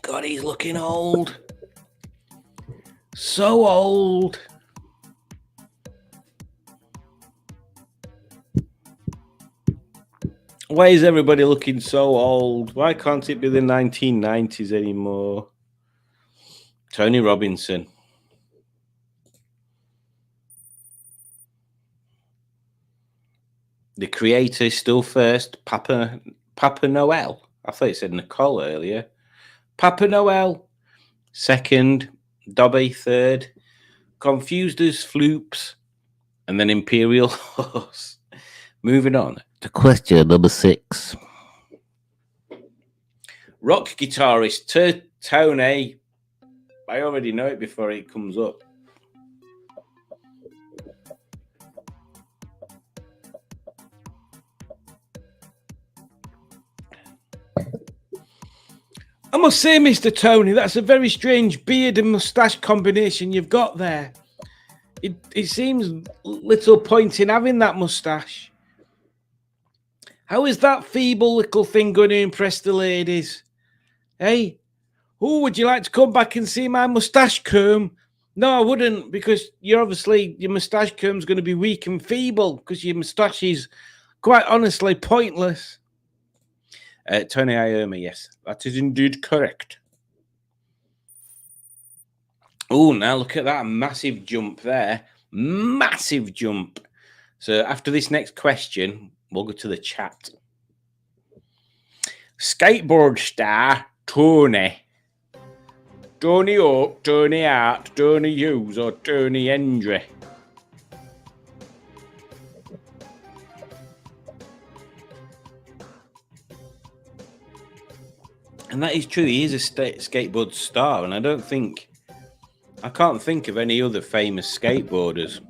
God, he's looking old. So old. Why is everybody looking so old? Why can't it be the 1990s anymore? Tony Robinson. The creator is still first. Papa Noel. I thought it said Nicole earlier. Papa Noel. Second. Dobby third. Confused as Floops. And then Imperial Horse. Moving on to question number 6. Rock guitarist Tony. I already know it before it comes up. I must say, Mr. Tony, that's a very strange beard and moustache combination you've got there. It seems little point in having that moustache. How is that feeble little thing going to impress the ladies? Hey? Oh, would you like to come back and see my moustache comb? No, I wouldn't, because your moustache comb's going to be weak and feeble, because your moustache is quite honestly pointless. Tony Iommi, yes, that is indeed correct. Oh, now look at that massive jump there. Massive jump. So after this next question, we'll go to the chat. Skateboard star Tony. Tony Hawk, Tony Hart, Tony Hughes, or Tony Hendry? And that is true. He is a skateboard star, and I can't think of any other famous skateboarders,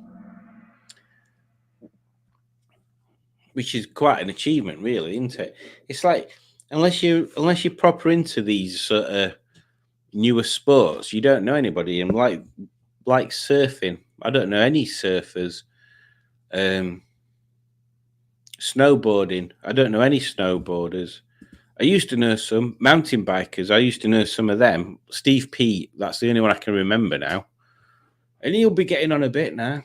which is quite an achievement, really, isn't it? It's like unless you're proper into these sort of newer sports, you don't know anybody. And like surfing, I don't know any surfers. Snowboarding, I don't know any snowboarders. I used to know some mountain bikers. I used to know some of them. Steve Pete, that's the only one I can remember now. And he'll be getting on a bit now.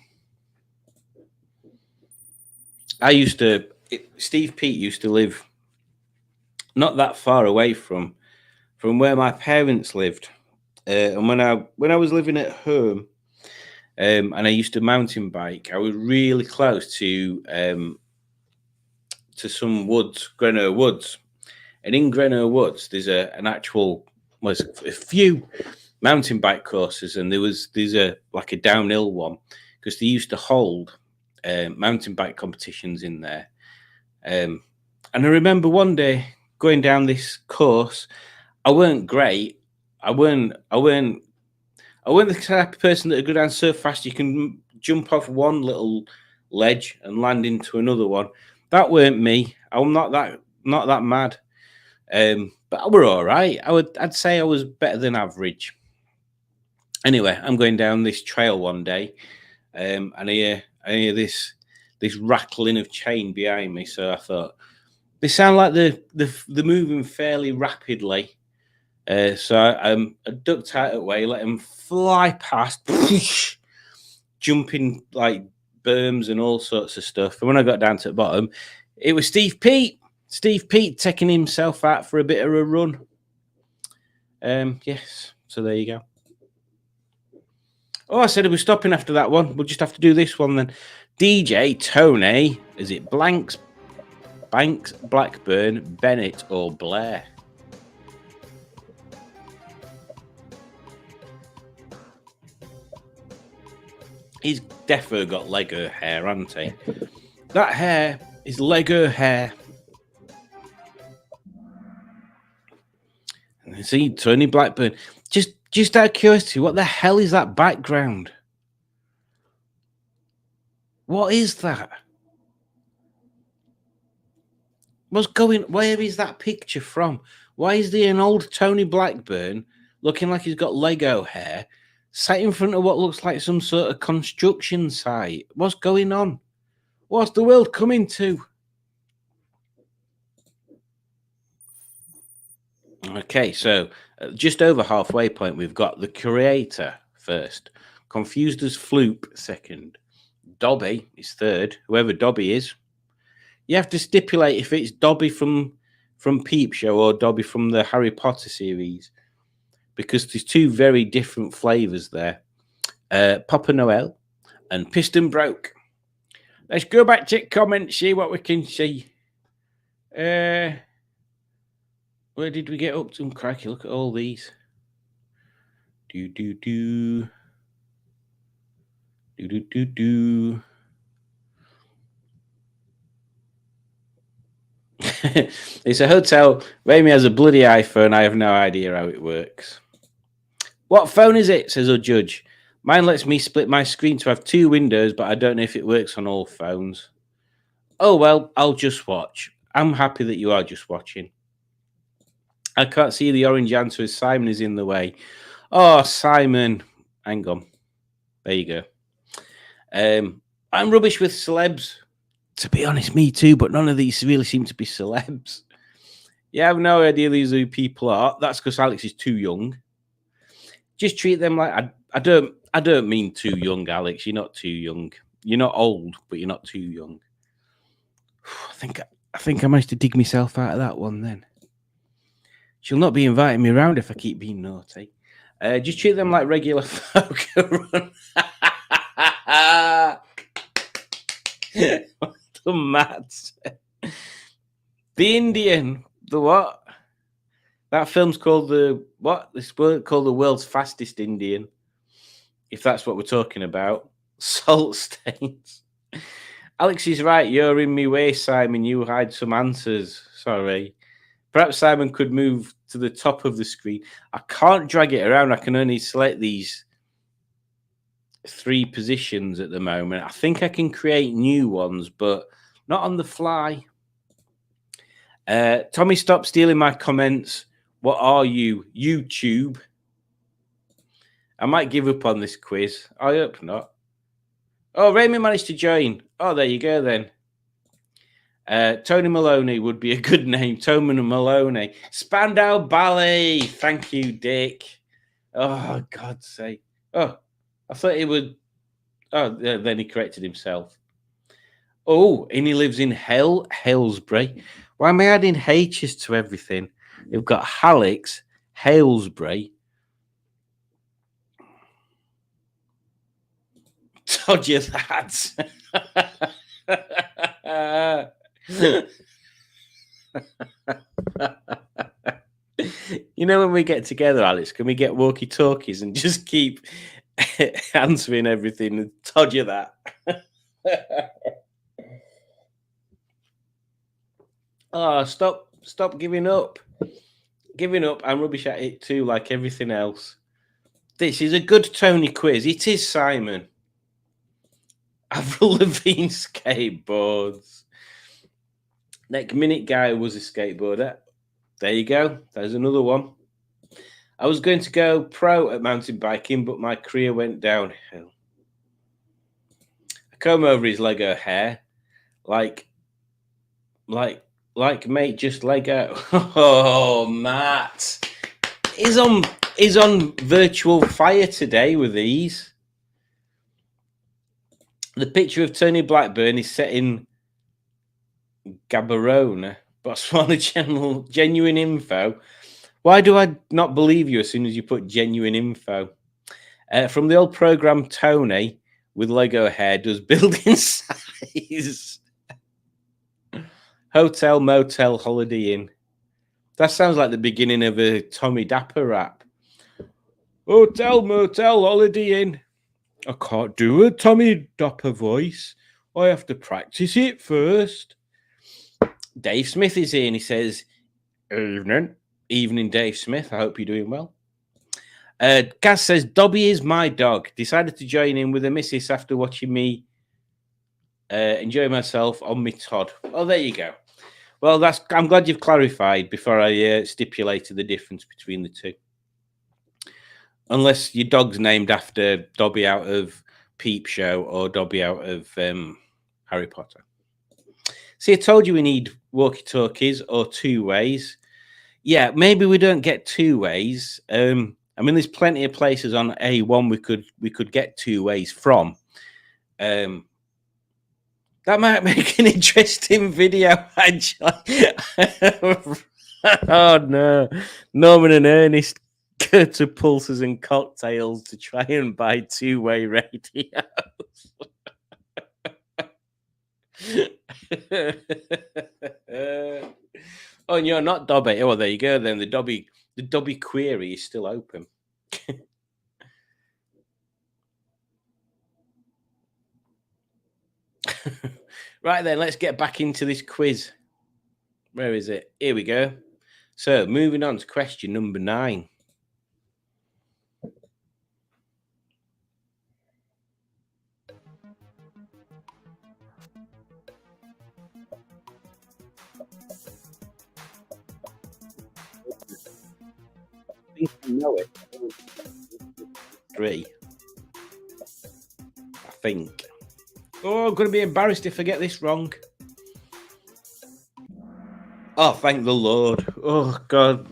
Steve Pete used to live not that far away from where my parents lived. And when I was living at home, and I used to mountain bike, I was really close to some woods, Greenough Woods. And in Greenough Woods, there's a few mountain bike courses, and there's a downhill one, because they used to hold mountain bike competitions in there. And I remember one day going down this course. I weren't great. I weren't the type of person that would go down so fast you can jump off one little ledge and land into another one. That weren't me. I'm not that mad. But we're all right. I'd say I was better than average. Anyway, I'm going down this trail one day, and I hear this rattling of chain behind me. So I thought, they sound like they're moving fairly rapidly. So I ducked out of the way, let them fly past, jumping like berms and all sorts of stuff. And when I got down to the bottom, it was Steve Pete. Steve Pete taking himself out for a bit of a run. Yes, so there you go. Oh, I said we're stopping after that one. We'll just have to do this one then. DJ Tony, is it Banks, Blackburn, Bennett, or Blair? He's defo got Lego hair, hasn't he? That hair is Lego hair. And see, Tony Blackburn. Just out of curiosity, what the hell is that background? What is that? Where is that picture from? Why is there an old Tony Blackburn looking like he's got Lego hair sat in front of what looks like some sort of construction site? What's going on? What's the world coming to? Okay, so just over halfway point, we've got the Creator first, Confused as Floop second, Dobby is third, whoever Dobby is. You have to stipulate if it's Dobby from Peep Show or Dobby from the Harry Potter series, because there's two very different flavors there. Papa Noel and Piston Broke. Let's go back to comments, see what we can see. Where did we get up to? Crikey, look at all these. Do. It's a hotel. Rami has a bloody iPhone. I have no idea how it works. What phone is it? Says a judge. Mine lets me split my screen to have two windows, but I don't know if it works on all phones. Oh, well, I'll just watch. I'm happy that you are just watching. I can't see the orange answer as Simon is in the way. Oh, Simon. Hang on. There you go. I'm rubbish with celebs. To be honest, me too, but none of these really seem to be celebs. Yeah, I have no idea who people are. That's because Alex is too young. Just treat them like I don't mean too young, Alex. You're not too young. You're not old, but you're not too young. I think I managed to dig myself out of that one then. She'll not be inviting me around if I keep being naughty. Just treat them like regular folk. What the maths? The Indian. The what? That film's called the what? This called The World's Fastest Indian. If that's what we're talking about. Salt stains. Alex is right. You're in me way, Simon. You hide some answers. Sorry. Perhaps Simon could move to the top of the screen. I can't drag it around. I can only select these three positions at the moment. I think I can create new ones, but not on the fly. Tommy, stop stealing my comments. What are you? YouTube. I might give up on this quiz. I hope not. Oh, Raymond managed to join. Oh, there you go then. Tony Maloney would be a good name. Tony Maloney. Spandau Ballet. Thank you, Dick. Oh, God's sake. Oh, I thought he would. Oh, then he corrected himself. Oh, and he lives in Halesbury. Why am I adding H's to everything? You've got Hallex, Halesbury. Told you that. You know, when we get together, Alex, can we get walkie-talkies and just keep answering everything? And told you that. Oh, stop giving up. Giving up. I'm rubbish at it too, like everything else. This is a good Tony quiz. It is, Simon. Avril Lavigne skateboards. Next minute guy was a skateboarder. There you go. There's another one. I was going to go pro at mountain biking, but my career went downhill. I comb over his Lego hair, like mate, just Lego. Oh, Matt, he's on virtual fire today with these. The picture of Tony Blackburn is set in Gaborone, Botswana. Genuine info. Why do I not believe you as soon as you put genuine info? From the old program, Tony with Lego hair does building size. Hotel, motel, holiday inn. That sounds like the beginning of a Tommy Dapper rap. Hotel, motel, holiday inn. I can't do a Tommy Dapper voice. I have to practice it first. Dave Smith is here and he says, Evening, Dave Smith. I hope you're doing well. Gaz says, Dobby is my dog. Decided to join in with the missus after watching me enjoy myself on me Todd. Oh, there you go. Well, I'm glad you've clarified before I stipulated the difference between the two. Unless your dog's named after Dobby out of Peep Show or Dobby out of Harry Potter. See, I told you we need walkie-talkies or two ways. Yeah, maybe we don't get two ways. I mean, there's plenty of places on A1 we could get two ways from. That might make an interesting video, actually. Oh no, Norman and Ernest go to Pulses and Cocktails to try and buy two-way radios. Oh, and you're not Dobby. Oh, well, there you go. Then the Dobby query is still open. Right then, let's get back into this quiz. Where is it? Here we go. So, moving on to question number 9. I think I know it. 3. I think. Oh, I'm going to be embarrassed if I get this wrong. Oh, thank the Lord. Oh, God.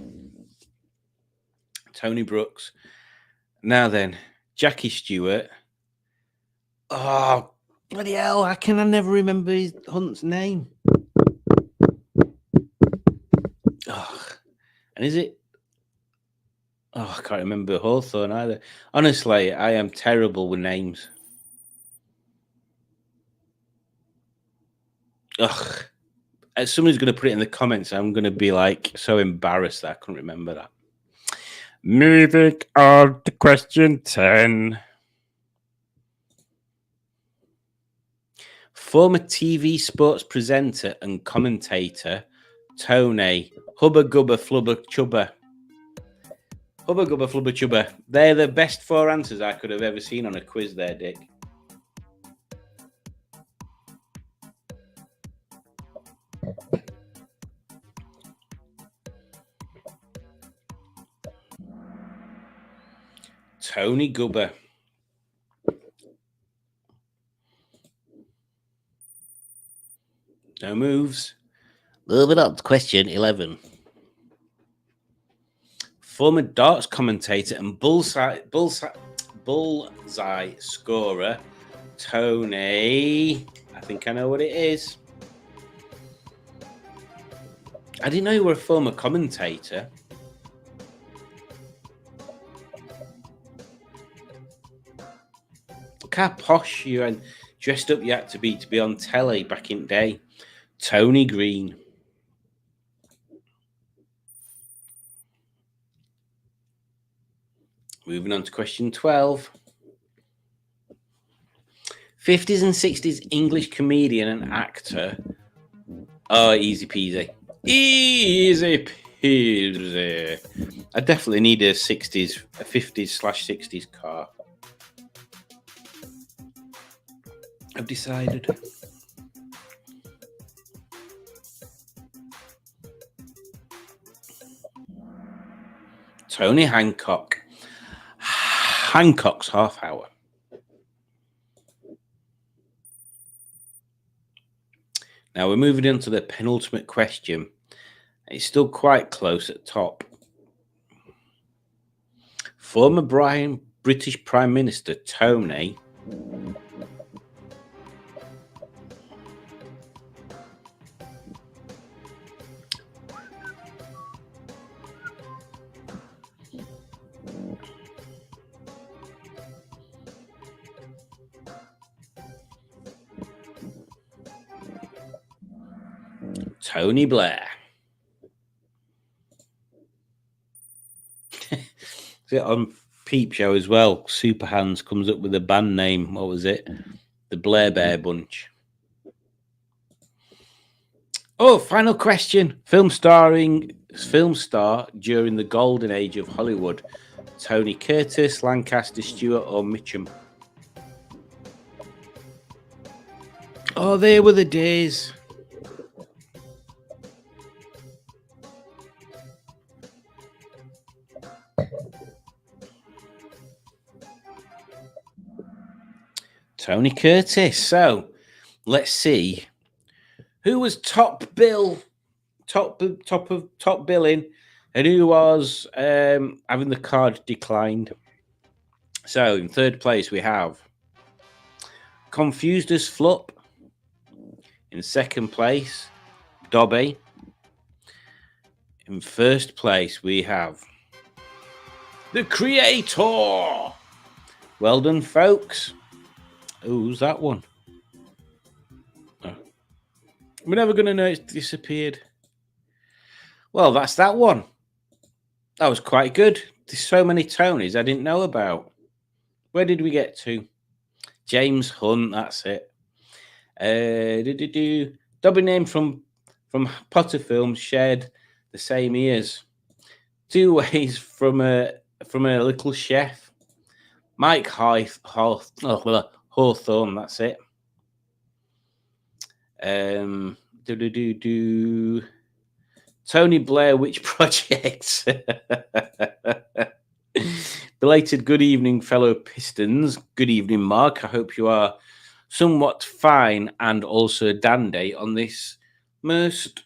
Tony Brooks. Now then, Jackie Stewart. Oh, bloody hell. How can I never remember his Hunt's name? Oh, and is it? Oh, I can't remember Hawthorne either. Honestly, I am terrible with names. Ugh. As somebody's going to put it in the comments, I'm going to be like so embarrassed that I couldn't remember that. Moving on to question 10. Former TV sports presenter and commentator Tony Hubba Gubba Flubba Chubba. Hubba Gubba Flubba Chubba. They're the best 4 answers I could have ever seen on a quiz there, Dick. Tony Gubba. No moves. Moving on to question 11. Former darts commentator and bullseye scorer Tony. I think I know what it is. I didn't know you were a former commentator. Look how posh you and dressed up you had to be on telly back in the day. Tony Green. Moving on to question 12. 50s and 60s English comedian and actor. Oh, easy peasy. Easy peasy. I definitely need a 50s/60s car. I've decided. Tony Hancock. Hancock's half hour. Now we're moving into the penultimate question. It's still quite close at top. Former British Prime Minister Tony Tony Blair. Is it on Peep Show as well? Super Hands comes up with a band name. What was it? The Blair Bear Bunch. Oh, final question. Film star during the golden age of Hollywood. Tony Curtis, Lancaster, Stewart, or Mitchum? Oh, there were the days. Tony Curtis. So let's see who was top billing, and who was having the card declined. So in third place we have Confused as Flup. In second place, Dobby. In first place we have The Creator. Well done, folks. Who's that one? Oh. We're never going to know it's disappeared. Well, that's that one. That was quite good. There's so many Tonys I didn't know about. Where did we get to? James Hunt, that's it. Dobby name from Potter Films, shared the same ears. 2 ways from a little chef. Mike Hawthorne, that's it. Tony Blair, which project? Belated good evening, fellow Pistons. Good evening, Mark. I hope you are somewhat fine and also dandy on this most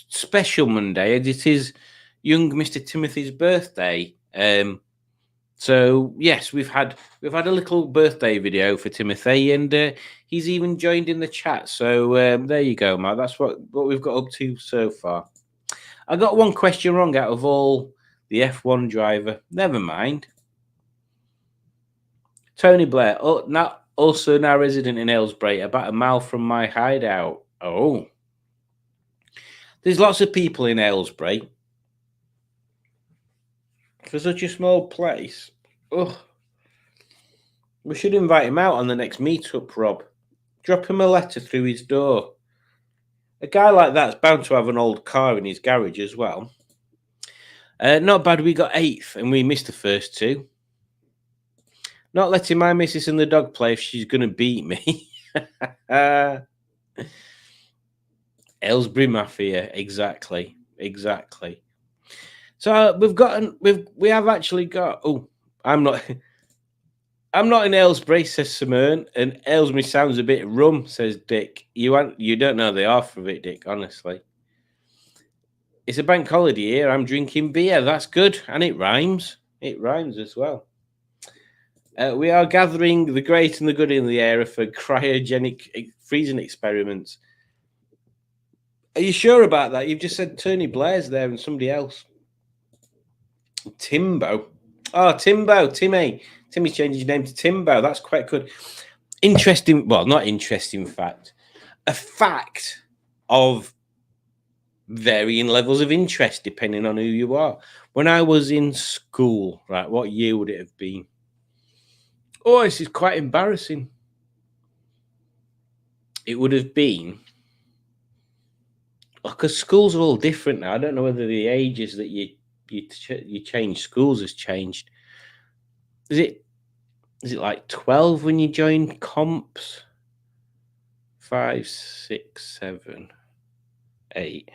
special Monday, as it is young Mr. Timothy's birthday. So yes, we've had a little birthday video for Timothy, and he's even joined in the chat. So there you go, Mark. That's what we've got up to so far. I got one question wrong out of all the F1 driver. Never mind. Tony Blair, also now resident in Aylesbury, about a mile from my hideout. Oh, there's lots of people in Aylesbury. For such a small place. Oh, we should invite him out on the next meetup, Rob. Drop him a letter through his door. A guy like that's bound to have an old car in his garage as well. Not bad, we got 8th and we missed the first 2. Not letting my missus and the dog play if she's going to beat me. Aylesbury Mafia, exactly. So we have actually got. Oh, I'm not. I'm not in Aylesbury, says Simone, and Aylesbury sounds a bit rum, says Dick. You don't know the half of it, Dick, honestly. It's a bank holiday here. I'm drinking beer. That's good. And it rhymes. It rhymes as well. We are gathering the great and the good in the area for cryogenic freezing experiments. Are you sure about that? You've just said Tony Blair's there and somebody else. Timbo. Oh, Timbo. Timmy's changed his name to Timbo. That's quite good. Interesting. Well, not interesting fact. A fact of varying levels of interest depending on who you are. When I was in school, right, what year would it have been? Oh, this is quite embarrassing. It would have been, because schools are all different now. I don't know whether the ages that you change schools has changed. Is it like 12 when you join comps? 5, 6, 7, 8,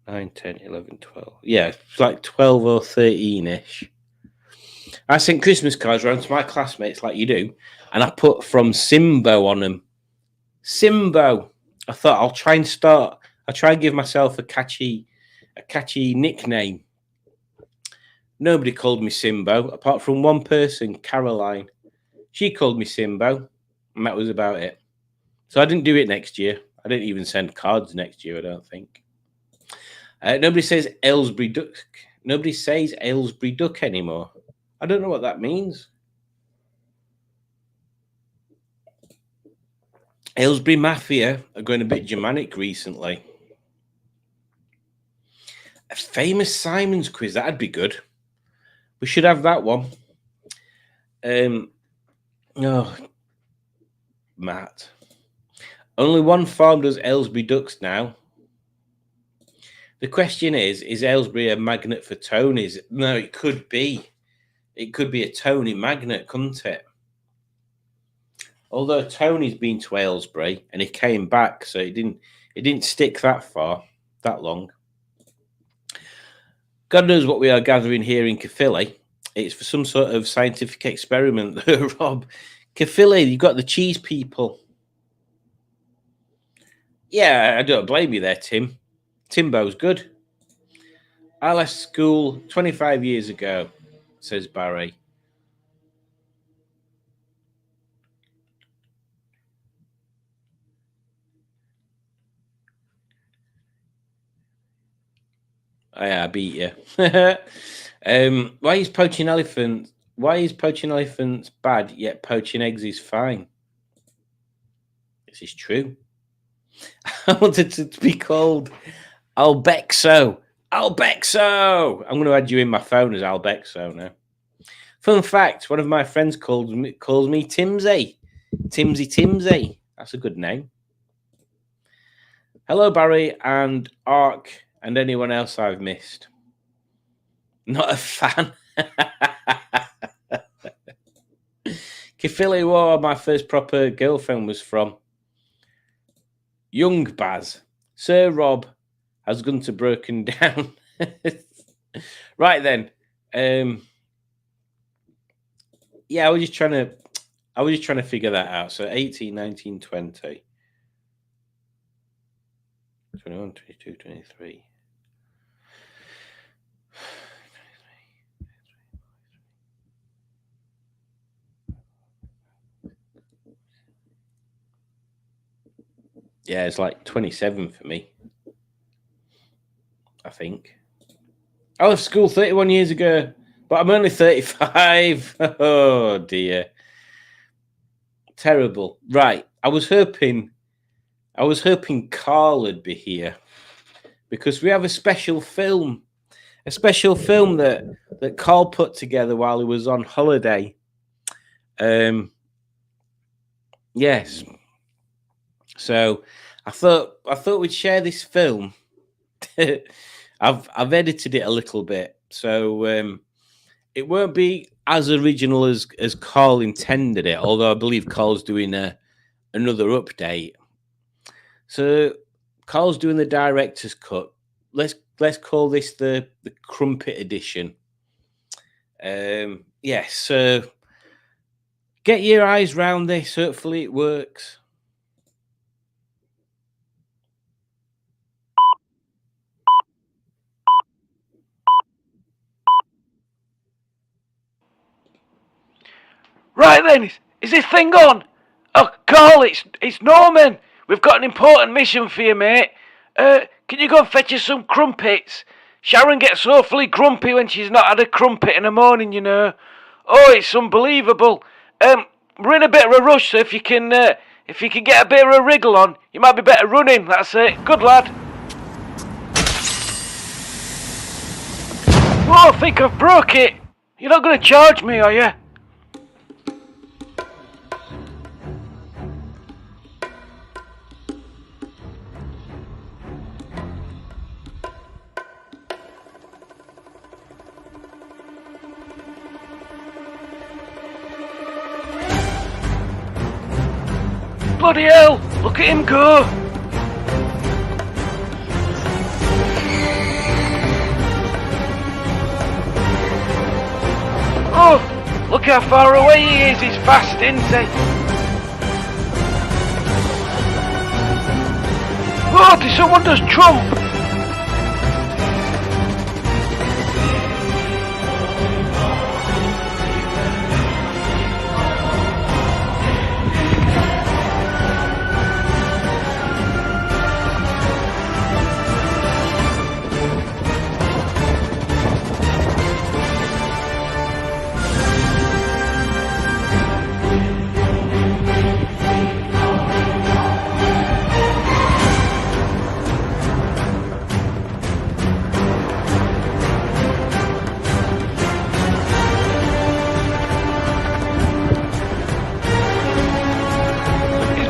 9, 10, 11, 12. Yeah, it's like 12 or 13-ish. I sent Christmas cards around to my classmates like you do, and I put from Simbo on them. Simbo. I thought I'll try and give myself a catchy nickname. Nobody called me Simbo, apart from one person, Caroline. She called me Simbo, and that was about it. So I didn't do it next year. I didn't even send cards next year, I don't think. Nobody says Aylesbury Duck. Nobody says Aylesbury Duck anymore. I don't know what that means. Aylesbury Mafia are going a bit Germanic recently. A famous Simon's quiz, that'd be good. We should have that one. Matt. Only one farm does Aylesbury Ducks now. The question is Aylesbury a magnet for Tony's? No, it could be. It could be a Tony magnet, couldn't it? Although Tony's been to Aylesbury and he came back, so it didn't stick that long. God knows what we are gathering here in Caerphilly. It's for some sort of scientific experiment, Rob. Caerphilly, you've got the cheese people. Yeah, I don't blame you there, Tim. Timbo's good. I left school 25 years ago, says Barry. I beat you. Why is poaching elephants bad, yet poaching eggs is fine? This is true. I wanted to be called Albexo. Albexo! I'm going to add you in my phone as Albexo now. Fun fact, one of my friends calls me Timsy. Timsy. That's a good name. Hello, Barry and Ark and anyone else I've missed. Not a fan. Caerphilly War, my first proper girlfriend was from. Young Baz. Sir Rob has gone to broken down. Right then. Yeah, I was just trying to figure that out. So 18, 19, 20. 21, 22, 23. Yeah, it's like 27 for me, I think. I left school 31 years ago, but I'm only 35. Oh, dear. Terrible. Right. I was hoping Carl would be here because we have a special film that Carl put together while he was on holiday. Yes. So I thought we'd share this film. I've edited it a little bit, so it won't be as original as Carl intended it. Although I believe Carl's doing another update. So Carl's doing the director's cut. Let's call this the Crumpet edition. Yes. So Get your eyes round this. Hopefully it works. Right then, is this thing on? Oh, Carl, it's Norman. We've got an important mission for you, mate. Can you go and fetch us some crumpets? Sharon gets awfully grumpy when she's not had a crumpet in the morning, you know. Oh, it's unbelievable. We're in a bit of a rush, so if you can get a bit of a wriggle on, you might be better running. That's it. Good lad. Oh, I think I've broke it. You're not going to charge me, are you? Bloody hell! Look at him go! Oh! Look how far away he is! He's fast, isn't he? Oh! Did someone just trump?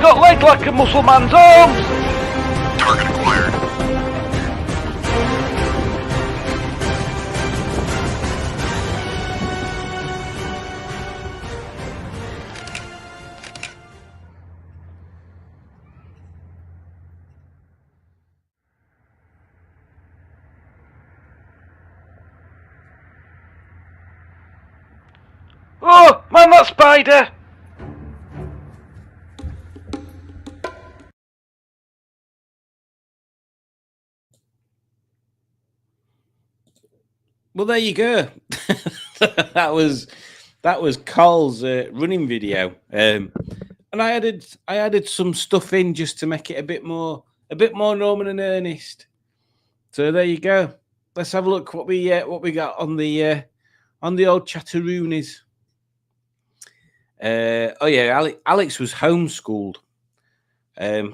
Got legs like a muscle man's arms! Target acquired. Oh, man, that spider! Well, there you go. that was Carl's running video, and I added some stuff in just to make it a bit more Norman and Ernest. So there you go. Let's have a look what we got on the old chatteroonies. Oh yeah, Alex was homeschooled. Yeah,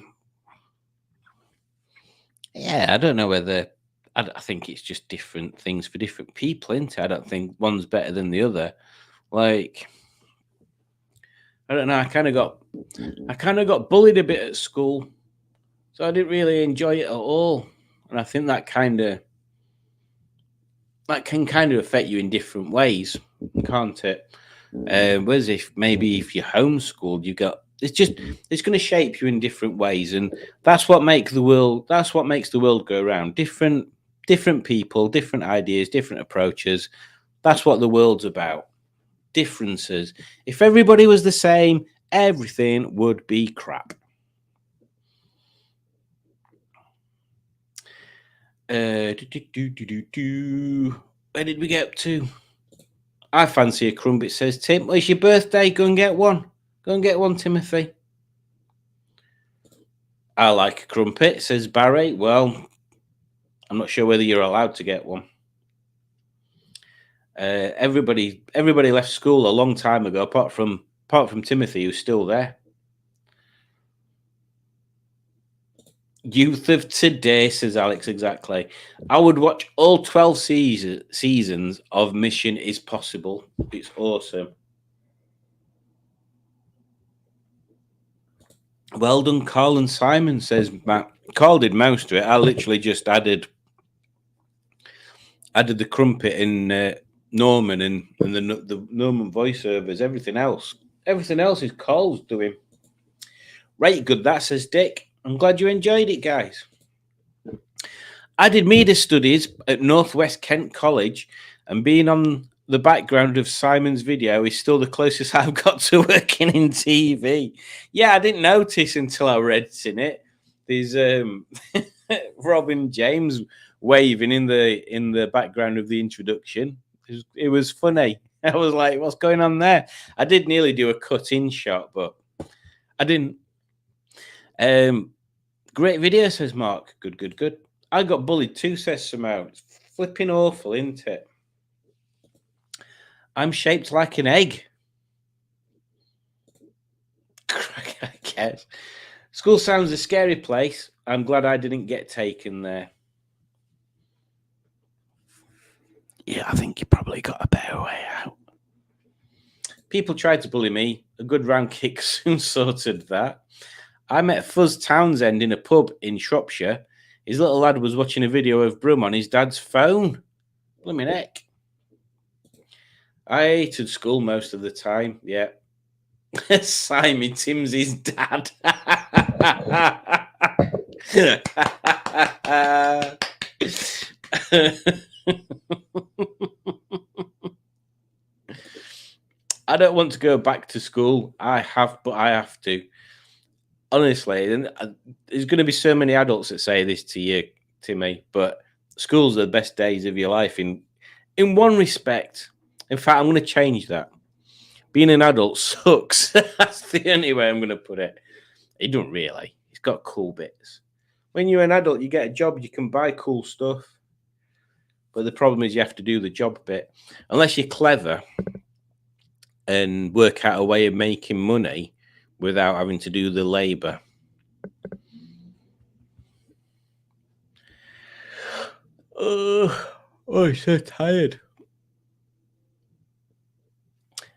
I don't know whether. I think it's just different things for different people, isn't it? I don't think one's better than the other. Like, I don't know. I kind of got bullied a bit at school, so I didn't really enjoy it at all. And I think that can kind of affect you in different ways, can't it? Whereas if you're homeschooled, it's going to shape you in different ways, and that's what makes the world go around. Different people, different ideas, different approaches. That's what the world's about. Differences. If everybody was the same, everything would be crap. Where did we get up to? I fancy a crumpet, says Tim. Well, it's your birthday. Go and get one. Go and get one, Timothy. I like a crumpet, says Barry. Well, I'm not sure whether you're allowed to get one. Everybody left school a long time ago, apart from Timothy, who's still there. Youth of today, says Alex. Exactly. I would watch all 12 seasons of Mission is Possible. It's awesome. Well done, Carl and Simon, says Matt. Carl did most of it. I literally just added the crumpet in Norman and the Norman voiceovers. Everything else is Carl's doing. Right, good. That, says Dick. I'm glad you enjoyed it, guys. I did media studies at Northwest Kent College, and being on the background of Simon's video is still the closest I've got to working in TV. Yeah, I didn't notice until I read in it. There's Robin James waving in the background of the introduction. It was funny. I was like, what's going on there? I did nearly do a cut-in shot, but I didn't. Great video, says Mark. Good. I got bullied too, says Simone. It's flipping awful, isn't it? I'm shaped like an egg. I guess. School sounds a scary place. I'm glad I didn't get taken there. Yeah, I think you probably got a better way out. People tried to bully me. A good round kick soon sorted that. I met Fuzz Townsend in a pub in Shropshire. His little lad was watching a video of Brum on his dad's phone. Blimey neck. I hated school most of the time. Yeah. Simon Tim's his dad. I don't want to go back to school. I have to. Honestly, and there's going to be so many adults that say this to you, Timmy, but schools are the best days of your life in one respect. In fact, I'm going to change that. Being an adult sucks. That's the only way I'm going to put it. It doesn't really. It's got cool bits. When you're an adult, you get a job, you can buy cool stuff. But the problem is you have to do the job bit. Unless you're clever and work out a way of making money without having to do the labor. Oh, I'm so tired.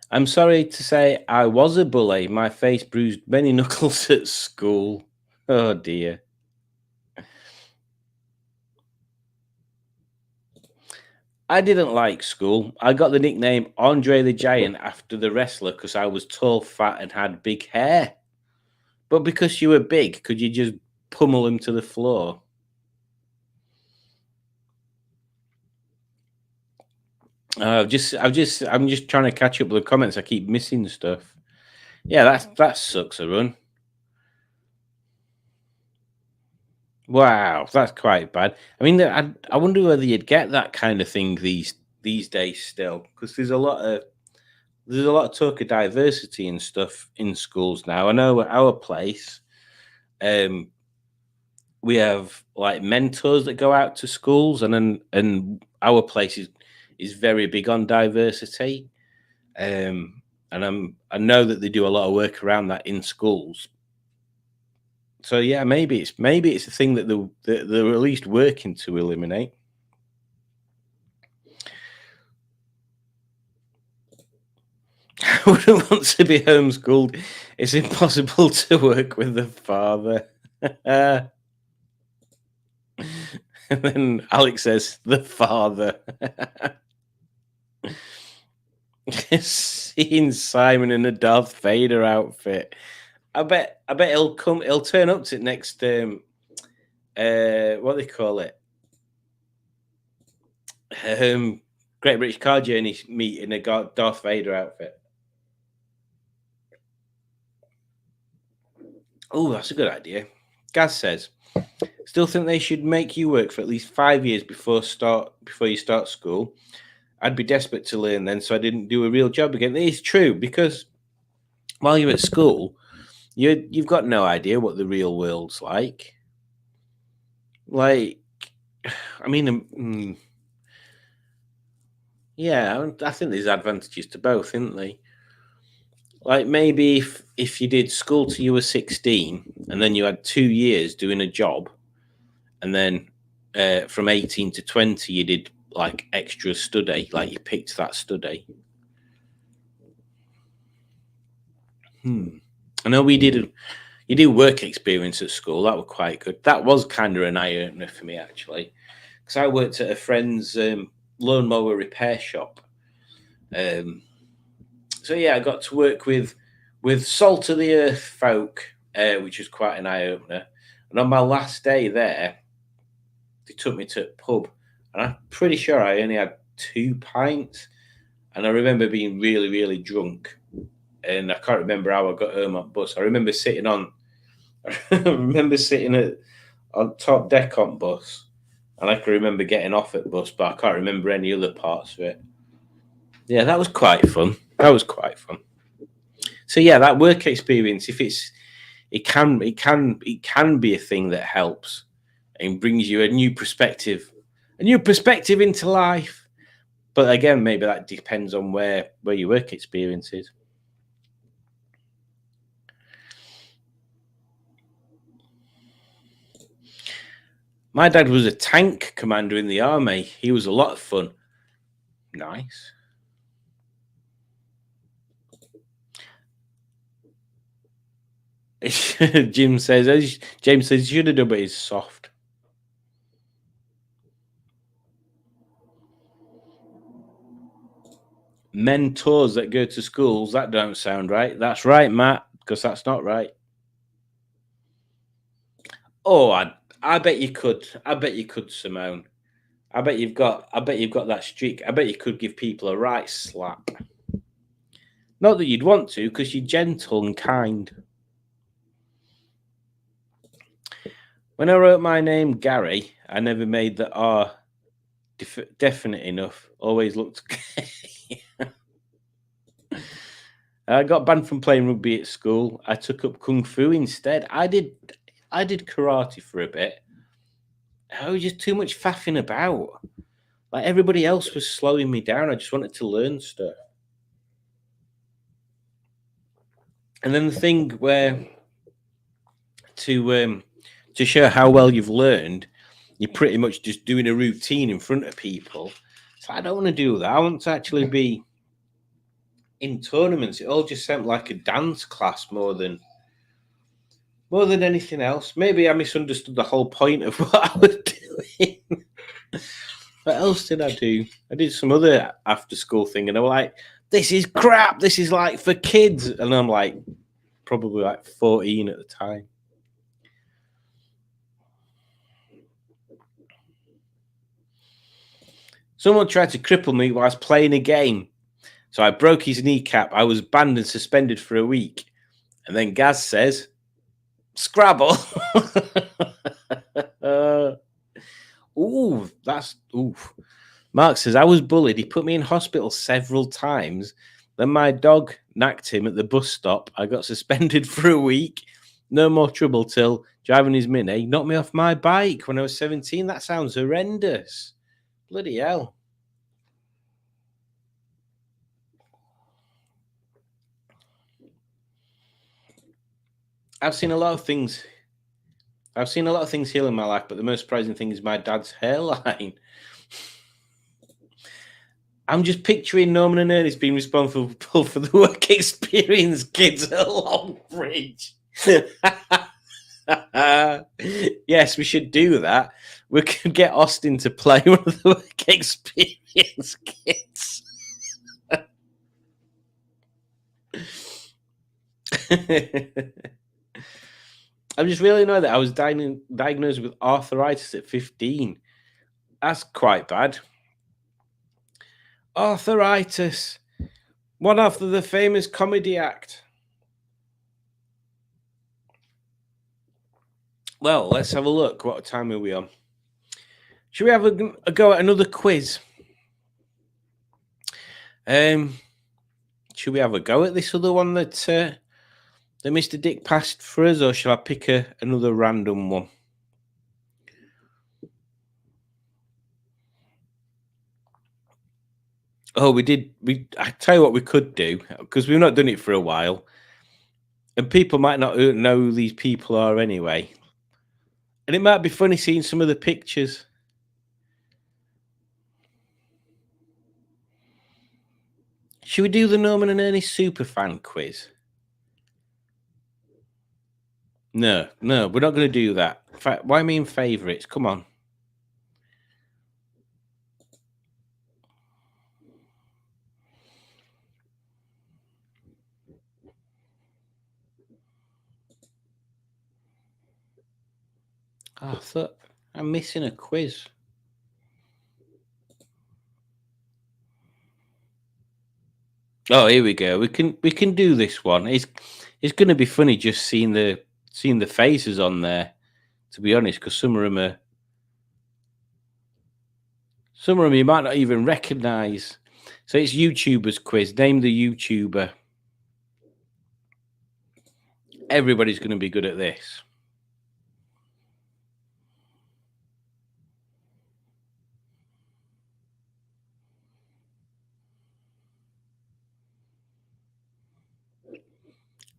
I'm sorry to say I was a bully. My face bruised many knuckles at school. Oh, dear. I didn't like school. I got the nickname Andre the Giant after the wrestler because I was tall, fat, and had big hair. But because you were big, could you just pummel him to the floor? I'm just trying to catch up with the comments. I keep missing stuff. Yeah, that sucks a run. Wow, that's quite bad. I mean, I wonder whether you'd get that kind of thing these days still, because there's a lot of talk of diversity and stuff in schools now. I know at our place, we have like mentors that go out to schools, and our place is very big on diversity. And I know that they do a lot of work around that in schools. So yeah, maybe it's a thing that they're at least working to eliminate. I wouldn't want to be homeschooled. It's impossible to work with the father. And then Alex says, the father. Seeing Simon in a Darth Vader outfit. I bet he'll turn up to next what they call it? Great British Car Journey meet in a Darth Vader outfit. Oh, that's a good idea. Gaz says, still think they should make you work for at least 5 years before you start school. I'd be desperate to learn then, so I didn't do a real job again. It's true, because while you're at school, you've got no idea what the real world's like. Like, I mean, yeah, I think there's advantages to both, isn't there? Like maybe if you did school till you were 16 and then you had 2 years doing a job, and then from 18 to 20 you did like extra study, like you picked that study. I know you did work experience at school. That was quite good. That was kind of an eye opener for me, actually, because I worked at a friend's lawnmower repair shop. So yeah, I got to work with salt of the earth folk, which was quite an eye opener. And on my last day there, they took me to a pub, and I'm pretty sure I only had 2 pints. and I remember being really, really drunk, and I can't remember how I got home on bus. I remember sitting on top deck on bus, and I can remember getting off at bus, but I can't remember any other parts of it. Yeah, that was quite fun. So yeah, that work experience, if it can be a thing that helps and brings you a new perspective into life. But again, maybe that depends on where your work experience is. My dad was a tank commander in the army. He was a lot of fun. Nice. James says you should have done, but he's soft. Mentors that go to schools, that don't sound right. That's right, Matt, because that's not right. Oh, I bet you could. I bet you could, Simone. I bet you've got that streak. I bet you could give people a right slap. Not that you'd want to, because you're gentle and kind. When I wrote my name Gary, I never made the R definite enough. Always looked gay. I got banned from playing rugby at school. I took up kung fu instead. I did karate for a bit. I was just too much faffing about. Like everybody else was slowing me down. I just wanted to learn stuff. And then the thing where to show how well you've learned, you're pretty much just doing a routine in front of people. So I don't want to do that. I want to actually be in tournaments. It all just sounded like a dance class more than anything else. Maybe I misunderstood the whole point of what I was doing. What else did I do? I did some other after school thing, and I was like, this is crap. This is like for kids. And I'm like, probably like 14 at the time. Someone tried to cripple me whilst playing a game. So I broke his kneecap. I was banned and suspended for a week. And then Gaz says, Scrabble. Ooh. Mark says, I was bullied. He put me in hospital several times. Then my dog knacked him at the bus stop. I got suspended for a week. No more trouble till driving his Mini knocked me off my bike when I was 17. That sounds horrendous. Bloody hell. I've seen a lot of things heal in my life, but the most surprising thing is my dad's hairline. I'm just picturing Norman and Ernest being responsible for the work experience kids at Longbridge. Yes, we should do that. We could get Austin to play one of the work experience kids. I'm just really annoyed that I was diagnosed with arthritis at 15. That's quite bad. Arthritis. One after the famous comedy act. Well, let's have a look. What time are we on? Should we have a go at another quiz? Should we have a go at this other one that Mr. Dick passed for us, or shall I pick another random one? Oh, I tell you what we could do, because we've not done it for a while, and people might not know who these people are anyway. And it might be funny seeing some of the pictures. Should we do the Norman and Ernie Superfan quiz? No, we're not going to do that. In fact, why mean favourites? Come on. Oh, I thought I'm missing a quiz. Oh, here we go. We can do this one. It's going to be funny just seeing the faces on there. To be honest, because some of them you might not even recognise. So it's YouTubers quiz. Name the YouTuber. Everybody's going to be good at this.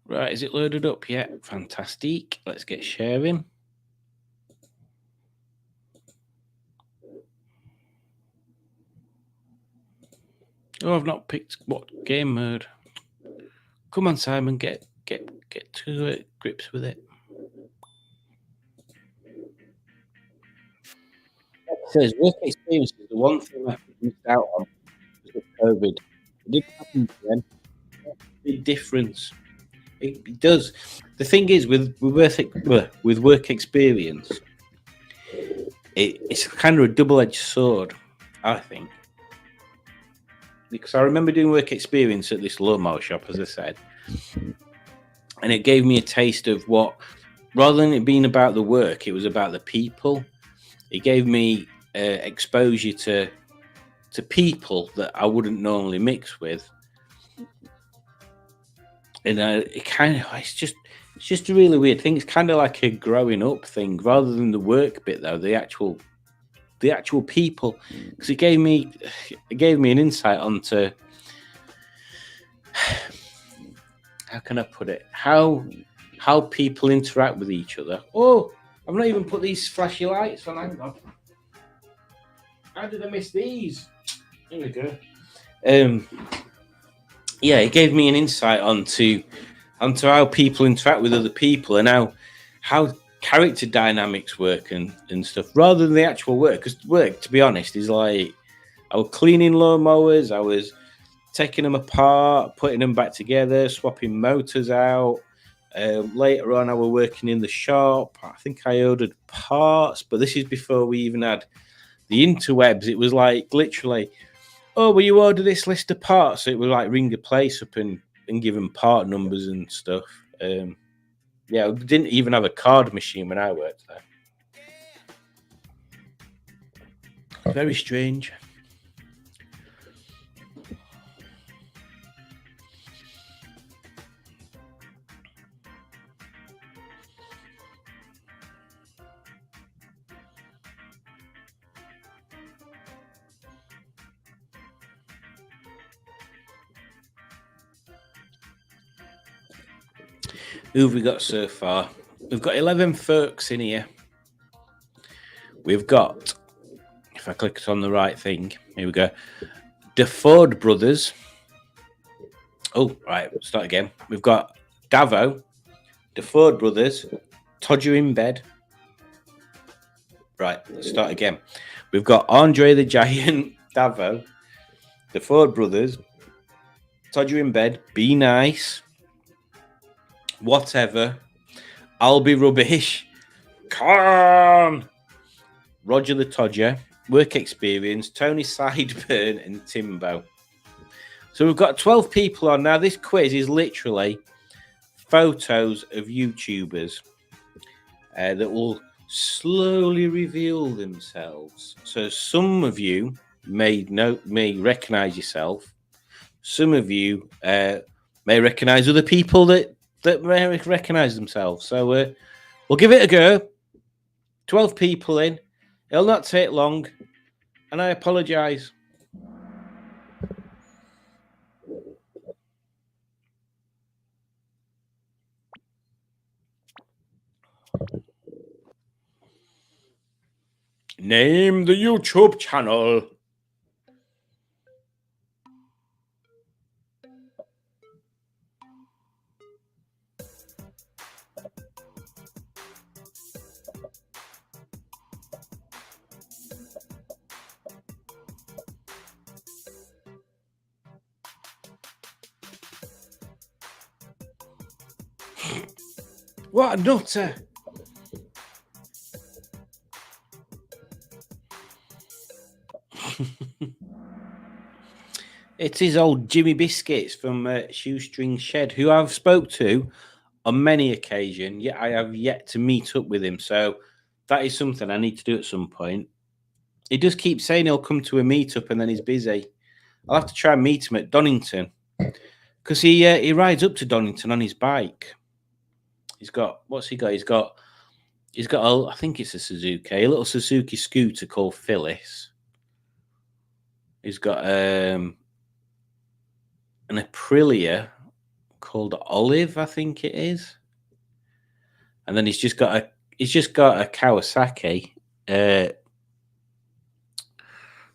Right, is it loaded up yet? Fantastic. Let's get sharing. Oh, I've not picked what game mode. Come on, Simon, get to it, grips with it. It says work experience is the one thing I missed out on because of COVID. It didn't happen then. Big difference. It does. The thing is with work experience, it's kind of a double-edged sword, I think. Because I remember doing work experience at this lawnmower shop, as I said, and it gave me a taste of what, rather than it being about the work, it was about the people. It gave me exposure to people that I wouldn't normally mix with, and it's just a really weird thing. It's kind of like a growing up thing, rather than the work bit, though. The actual people, because it gave me an insight onto, how can I put it, how people interact with each other. Oh, I've not even put these flashy lights on. Hang on, how did I miss these? Here we go. Yeah, it gave me an insight onto how people interact with other people, and how character dynamics work and stuff, rather than the actual work. Because work, to be honest, is like, I was cleaning lawnmowers, I was taking them apart, putting them back together, swapping motors out. Later on, I was working in the shop. I think I ordered parts, but this is before we even had the interwebs. It was like literally, oh, will you order this list of parts? So it would like ring the place up and give them part numbers and stuff. Yeah, we didn't even have a card machine when I worked there. Very strange. Who have we got so far? We've got 11 folks in here. We've got, if I click on the right thing, here we go. The Ford brothers. Oh, right, start again. We've got Davo, the Ford brothers, Todger in bed. Right, let's start again. We've got Andre the Giant, Davo, the Ford brothers, Todger in bed, Be Nice, Whatever, I'll Be Rubbish, Con, Roger the Todger, Work Experience, Tony Sideburn, and Timbo. So we've got 12 people on now. This quiz is literally photos of YouTubers that will slowly reveal themselves. So some of you may recognize yourself. Some of you may recognize other people that may recognize themselves. So we'll give it a go. 12 people in. It'll not take long, and I apologize. Name the YouTube channel. What a nutter. It is old Jimmy Biscuits from Shoestring Shed, who I've spoke to on many occasions, yet I have yet to meet up with him. So that is something I need to do at some point. He does keep saying he'll come to a meetup and then he's busy. I'll have to try and meet him at Donington because he rides up to Donington on his bike. He's got what's he got? He's got I think it's a Suzuki, a little Suzuki scooter called Phyllis. He's got an Aprilia called Olive, I think it is, and then he's just got a Kawasaki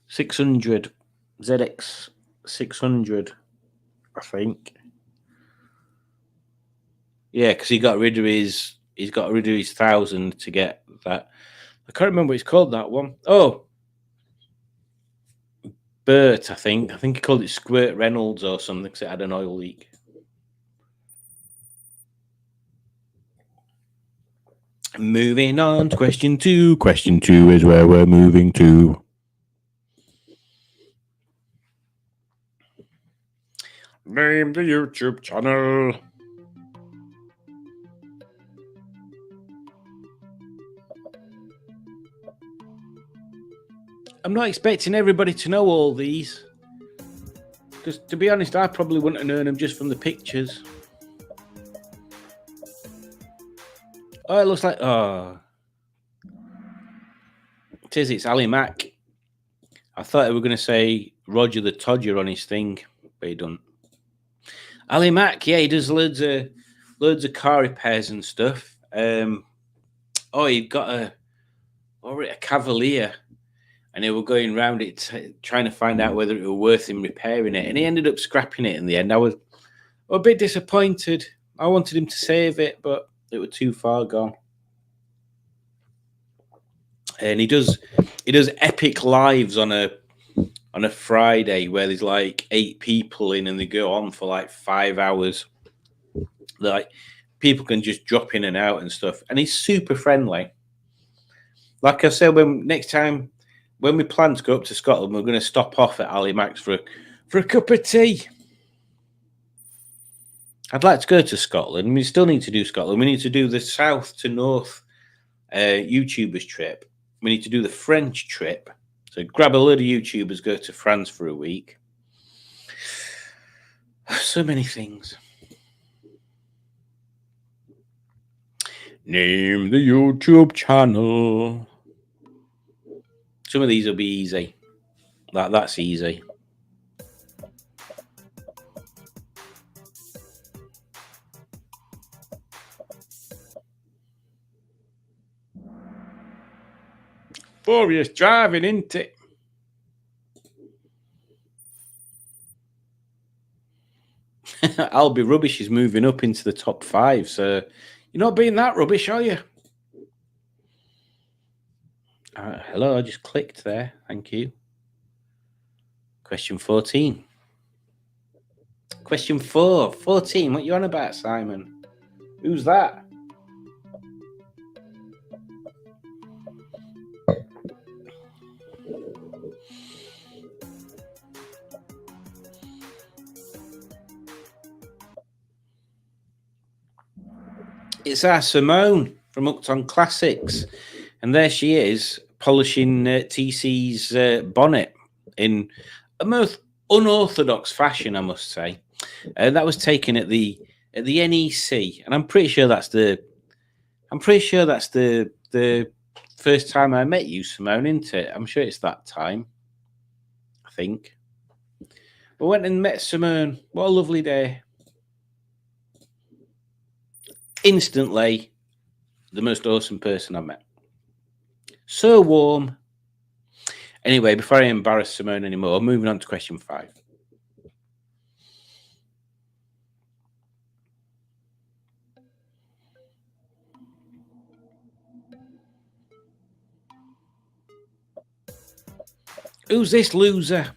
600 ZX 600, I think. Yeah, because he's got rid of his 1,000 to get that. I can't remember what it's called, that one. Oh, Bert, I think he called it Squirt Reynolds or something because it had an oil leak. Moving on to question 2. Question 2 is where we're moving to. Name the YouTube channel. I'm not expecting everybody to know all these. Because, to be honest, I probably wouldn't have known them just from the pictures. Oh, it looks like... Oh. It is, it's Ali Mack. I thought they were going to say Roger the Todger on his thing, but he don't. Ali Mack, yeah, he does loads of car repairs and stuff. He got a Cavalier, and they were going around it trying to find out whether it was worth him repairing it, and he ended up scrapping it in the end. I was a bit disappointed. I wanted him to save it, but it was too far gone. And he does epic lives on a Friday where there's like 8 people in and they go on for like 5 hours. Like people can just drop in and out and stuff. And he's super friendly. Like I said, next time when we plan to go up to Scotland, we're going to stop off at Ali Mack's for a cup of tea. I'd like to go to Scotland. We still need to do Scotland. We need to do the south to north YouTubers trip. We need to do the French trip. So grab a load of YouTubers, go to France for a week. So many things. Name the YouTube channel. Some of these will be easy. That's easy. Furious driving, isn't it? I'll Be Rubbish is moving up into the top 5, so you're not being that rubbish, are you? Hello, I just clicked there. Thank you. Question 14. Question 14. What you on about, Simon? Who's that? It's our Simone from Upton Classics. And there she is, polishing TC's bonnet in a most unorthodox fashion, I must say. That was taken at the NEC, and I'm pretty sure that's the first time I met you, Simone, isn't it? I'm sure it's that time. I think. We went and met Simone. What a lovely day. Instantly, the most awesome person I've met. So warm. Anyway, before I embarrass Simone anymore, moving on to question 5. Who's this loser?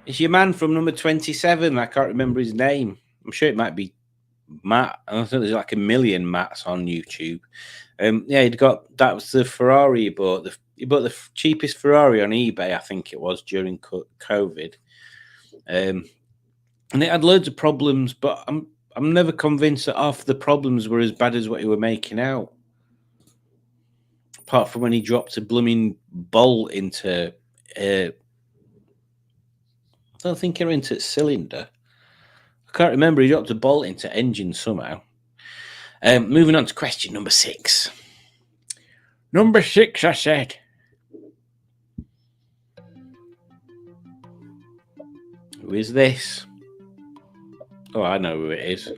It's your man from number 27. I can't remember his name. I'm sure it might be Matt. I don't think there's like a million Matts on YouTube. Yeah, that was the Ferrari he bought. He bought the cheapest Ferrari on eBay, I think it was, during COVID. And it had loads of problems, but I'm never convinced that half the problems were as bad as what he were making out. Apart from when he dropped a blooming bolt into, I don't think it went into cylinder. I can't remember. He dropped a bolt into engine somehow. Moving on to question number 6. Number 6, I said. Who is this? Oh, I know who it is.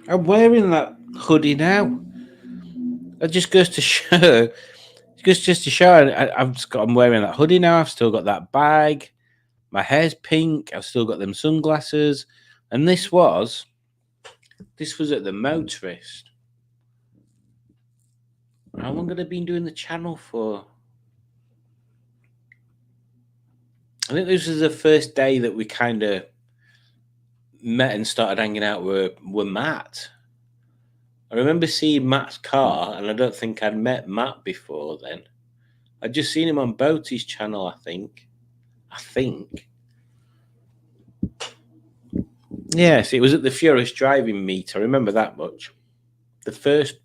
I'm wearing that hoodie now. That just goes to show. Just to show. I'm wearing that hoodie now. I've still got that bag. My hair's pink. I've still got them sunglasses. And this was at the Motorist. How long had I been doing the channel for? I think this was the first day that we kind of met and started hanging out with Matt. I remember seeing Matt's car, and I don't think I'd met Matt before then. I'd just seen him on Boaty's channel, I think. Yes, it was at the Furious Driving meet. I remember that much. The first,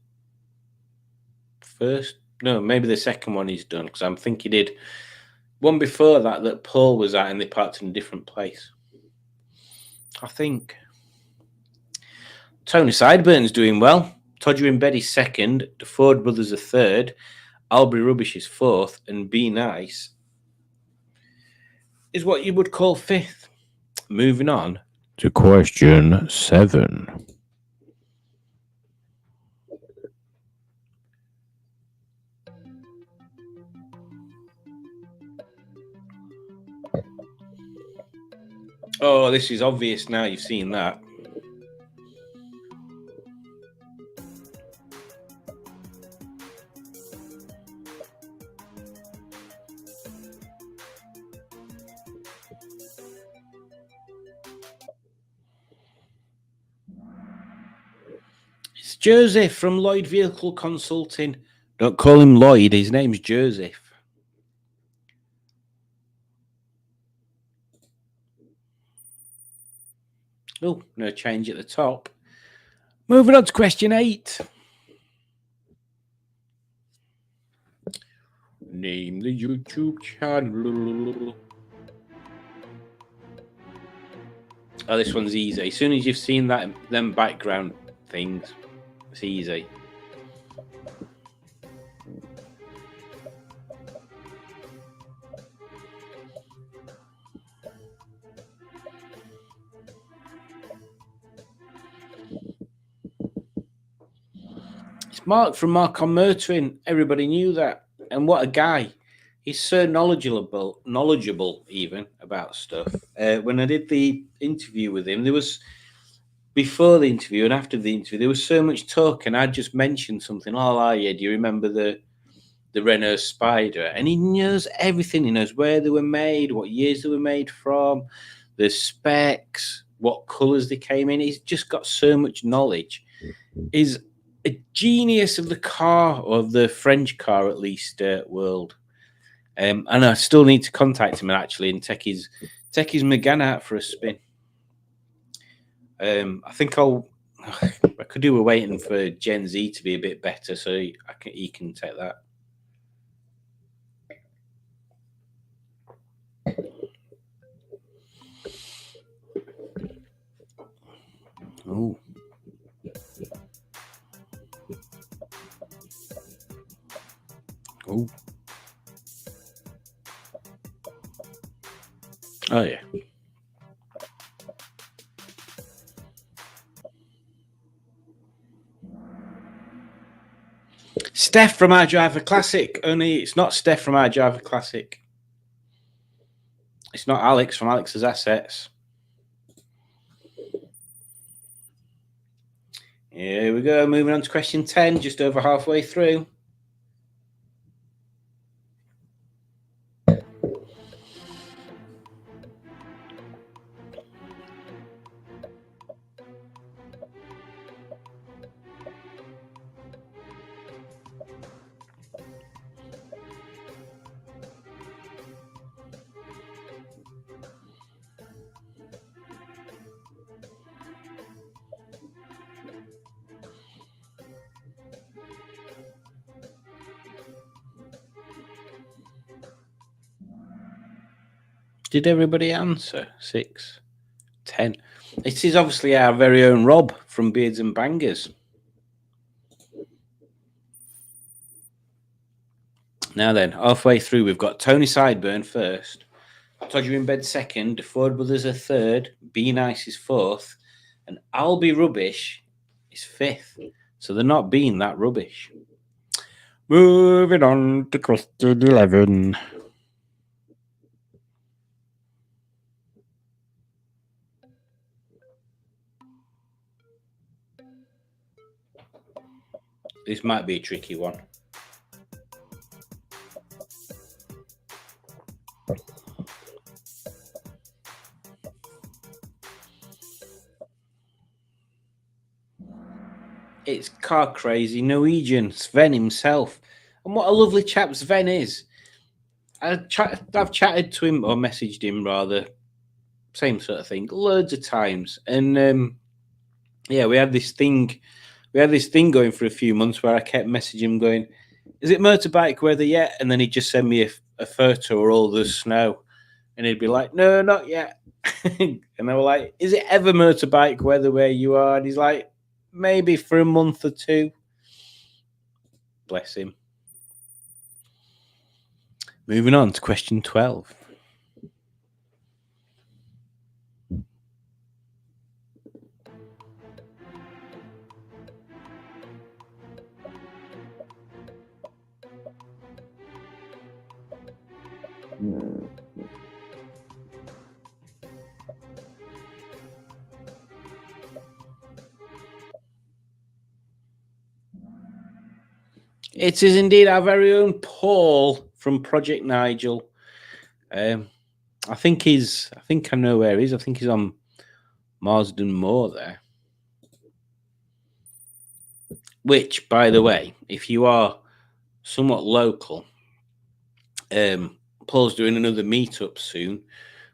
no, maybe the second one he's done, because I'm thinking he did one before that Paul was at, and they parked in a different place. I think. Tony Sideburns doing well. Todger in Bed is second. The Ford Brothers are third. Albury Rubbish is fourth. And Be Nice is what you would call fifth. Moving on to question 7. Oh, this is obvious now. You've seen that. It's Joseph from Lloyd Vehicle Consulting. Don't call him Lloyd. His name's Joseph. Oh, no change at the top. Moving on to question 8. Name the YouTube channel. Oh, this one's easy. As soon as you've seen them background things, it's easy. It's Mark from Mark on Motoring. Everybody knew that. And what a guy. He's so knowledgeable even about stuff. When I did the interview with him, before the interview and after the interview, there was so much talk, and I just mentioned something. Oh, yeah, do you remember the Renault Spider? And he knows everything. He knows where they were made, what years they were made from, the specs, what colours they came in. He's just got so much knowledge. He's a genius of the car, or of the French car at least, world. And I still need to contact him and take his Megane out for a spin. I think I could do with waiting for Gen Z to be a bit better, so he can take that. Oh. Oh. Oh, yeah. Steph from Our Driver Classic. Only it's not Steph from Our Driver Classic. It's not Alex from Alex's Assets. Here we go. Moving on to question 10, just over halfway through. Did everybody answer? 6, 10. It is obviously our very own Rob from Beards and Bangers. Now then, halfway through, we've got Tony Sideburn first, Todger in Bed second, the Ford Brothers are third, Be Nice is fourth, and I'll Be Rubbish is fifth. So they're not being that rubbish. Moving on to question 11. This might be a tricky one. It's car crazy Norwegian Sven himself. And what a lovely chap Sven is. I've chatted to him, or messaged him rather, same sort of thing, loads of times. And yeah, we had this thing going for a few months where I kept messaging him going, is it motorbike weather yet? And then he'd just send me a photo of all the snow. And he'd be like, no, not yet. And I was like, is it ever motorbike weather where you are? And he's like, maybe for a month or two. Bless him. Moving on to question 12. It is indeed our very own Paul from Project Nigel. I think I know where he is. I think he's on Marsden Moor there. Which, by the way, if you are somewhat local, Paul's doing another meetup soon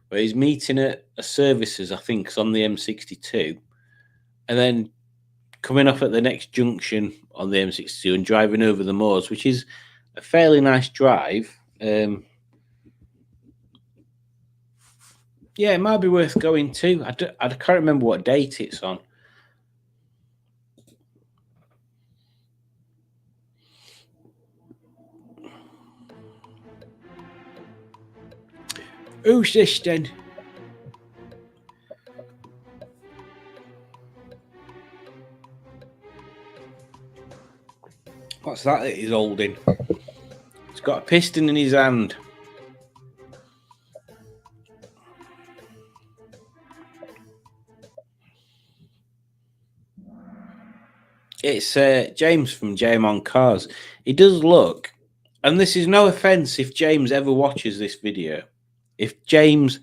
where he's meeting at a services, I think it's on the M62, and then coming off at the next junction on the M62 and driving over the moors, which is a fairly nice drive. Yeah, it might be worth going to. I can't remember what date it's on. Who's this then? What's that he's holding? He's got a piston in his hand. It's James from JM on Cars. He does look, and this is no offense if James ever watches this video. If James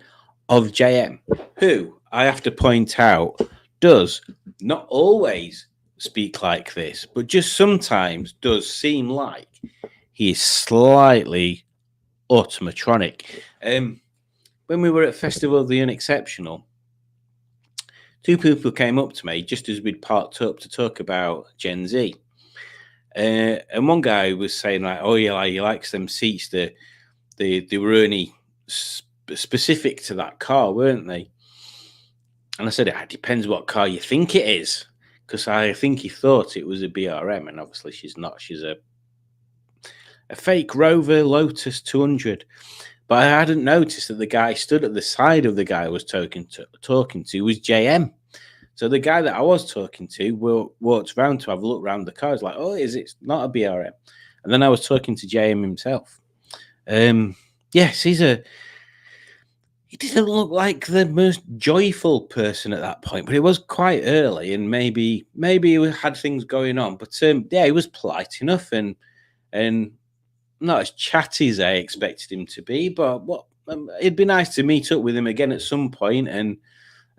of JM, who I have to point out, does not always speak like this, but just sometimes does seem like he is slightly automatronic. When we were at Festival of the Unexceptional, two people came up to me just as we'd parked up to talk about Gen Z. And one guy was saying, like, oh, yeah, he likes them seats. They were only specific to that car, weren't they? And I said, it depends what car you think it is. Because I think he thought it was a BRM, and obviously she's not. She's a fake Rover Lotus 200. But I hadn't noticed that the guy stood at the side of the guy I was talking to was JM. So the guy that I was talking to walked around to have a look around the car. He's like, oh, it's not a BRM. And then I was talking to JM himself. Yes, he doesn't look like the most joyful person at that point, but it was quite early, and maybe he had things going on. But yeah, he was polite enough and not as chatty as I expected him to be. But it'd be nice to meet up with him again at some point, and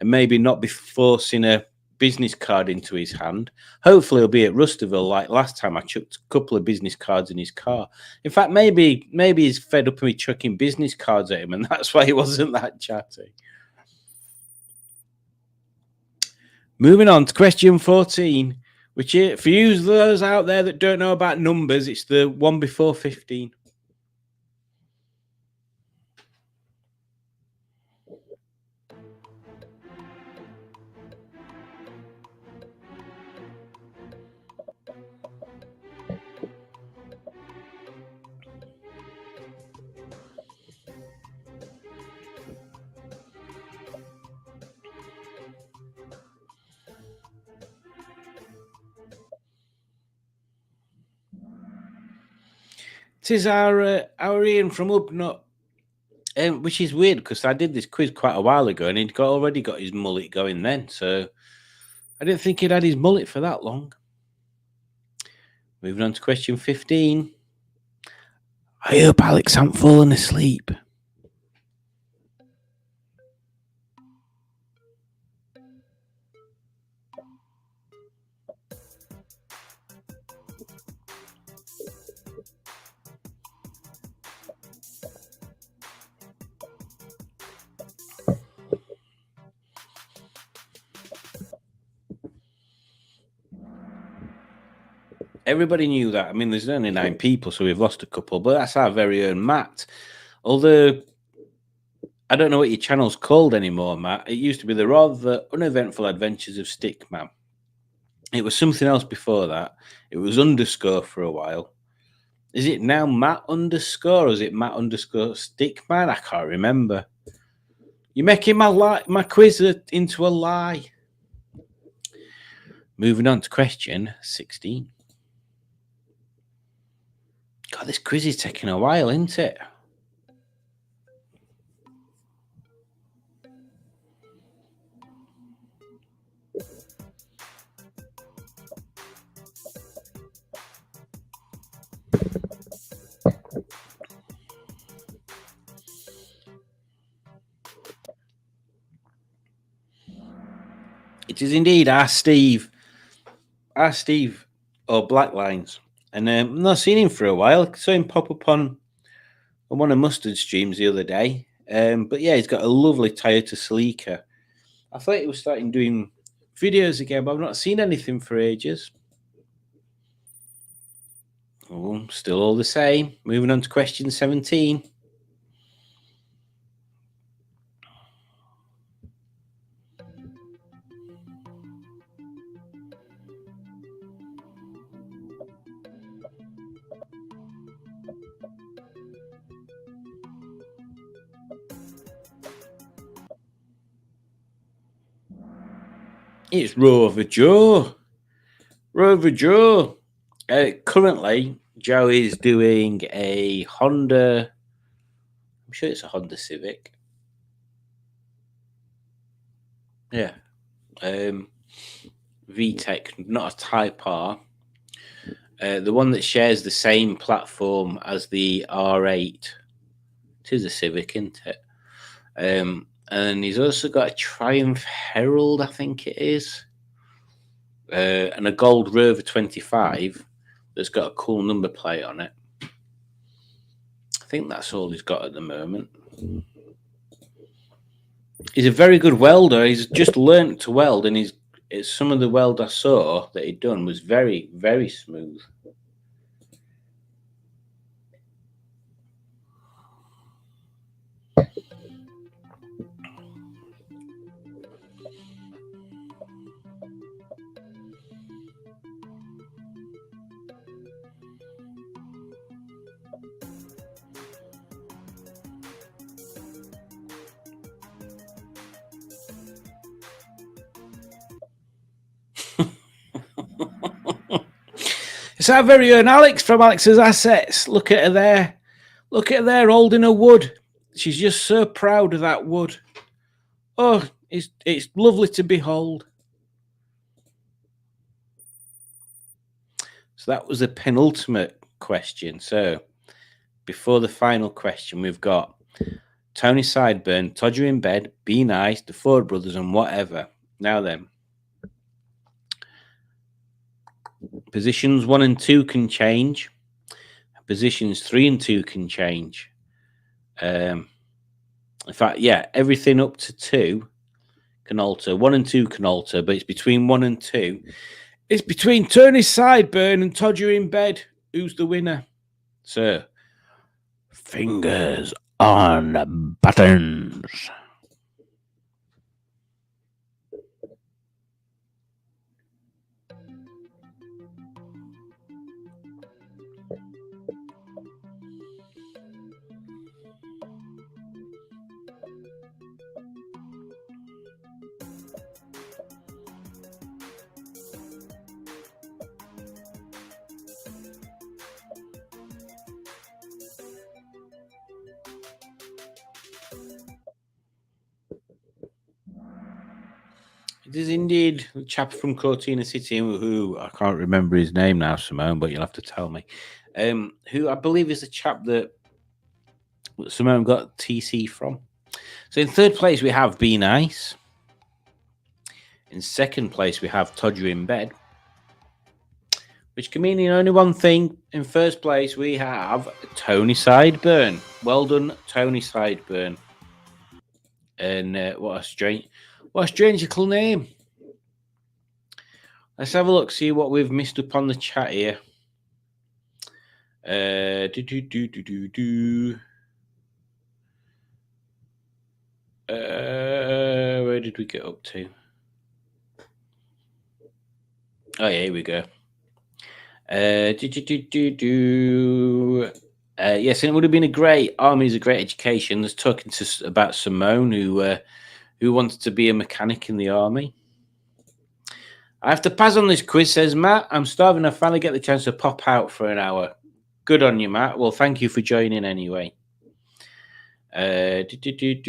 maybe not be forcing a business card into his hand. Hopefully he'll be at Rusterville like last time I chucked a couple of business cards in his car. In fact, maybe he's fed up of me chucking business cards at him, and that's why he wasn't that chatty. Moving on to question 14, which is, for you those out there that don't know about numbers, it's the one before 15. It is our Ian from Ubnut, which is weird because I did this quiz quite a while ago and he'd already got his mullet going then. So I didn't think he'd had his mullet for that long. Moving on to question 15. I hope Alex hasn't fallen asleep. Everybody knew that. I mean, there's only 9 people, so we've lost a couple, but that's our very own Matt. Although, I don't know what your channel's called anymore, Matt. It used to be the Rather Uneventful Adventures of Stickman. It was something else before that. It was underscore for a while. Is it now Matt underscore, or is it Matt underscore Stickman? I can't remember. You're making my quiz into a lie. Moving on to question 16. God, this quiz is taking a while, isn't it? It is indeed our Steve, or Black Lines. And I've not seen him for a while. I saw him pop up on one of Mustard's streams the other day. But yeah, he's got a lovely Toyota Celica. I thought he was starting doing videos again, but I've not seen anything for ages. Oh, still all the same. Moving on to question 17. It's Rover Joe. Rover Joe. Currently, Joe is doing a Honda. I'm sure it's a Honda Civic. Yeah. VTEC, not a Type R. The one that shares the same platform as the R8. It is a Civic, isn't it? And he's also got a Triumph Herald, I think it is. And a gold Rover 25 that's got a cool number plate on it. I think that's all he's got at the moment. He's a very good welder. He's just learnt to weld, and some of the weld I saw that he'd done was very, very smooth. It's our very own Alex from Alex's Assets. Look at her there. Look at her there holding a wood. She's just so proud of that wood. Oh, it's lovely to behold. So that was the penultimate question. So before the final question, we've got Tony Sideburn, Todger in Bed, Be Nice, the Ford Brothers, and whatever. Now then, positions 1 and 2 can change. Positions 3 and 2 can change. In fact, yeah, everything up to 2 can alter. 1 and 2 can alter, but it's between 1 and 2. It's between Tony Sideburn and Todger in Bed. Who's the winner? So, fingers on buttons. It is indeed the chap from Cortina City who I can't remember his name now, Simone, but you'll have to tell me. Who I believe is the chap that Simone got TC from. So in third place we have Be Nice. In second place we have Todger in Bed, which can mean only one thing. In first place we have Tony Sideburn. Well done, Tony Sideburn. And what a strange little name. Let's have a look, see what we've missed up on the chat here. Where did we get up to? Oh, yeah, here we go. Yes, and it would have been a great Army's a great education. There's talking to about Simone, who wanted to be a mechanic in the army. I have to pass on this quiz, says Matt. I'm starving. I finally get the chance to pop out for an hour. Good on you, Matt. Well, thank you for joining anyway. Stickman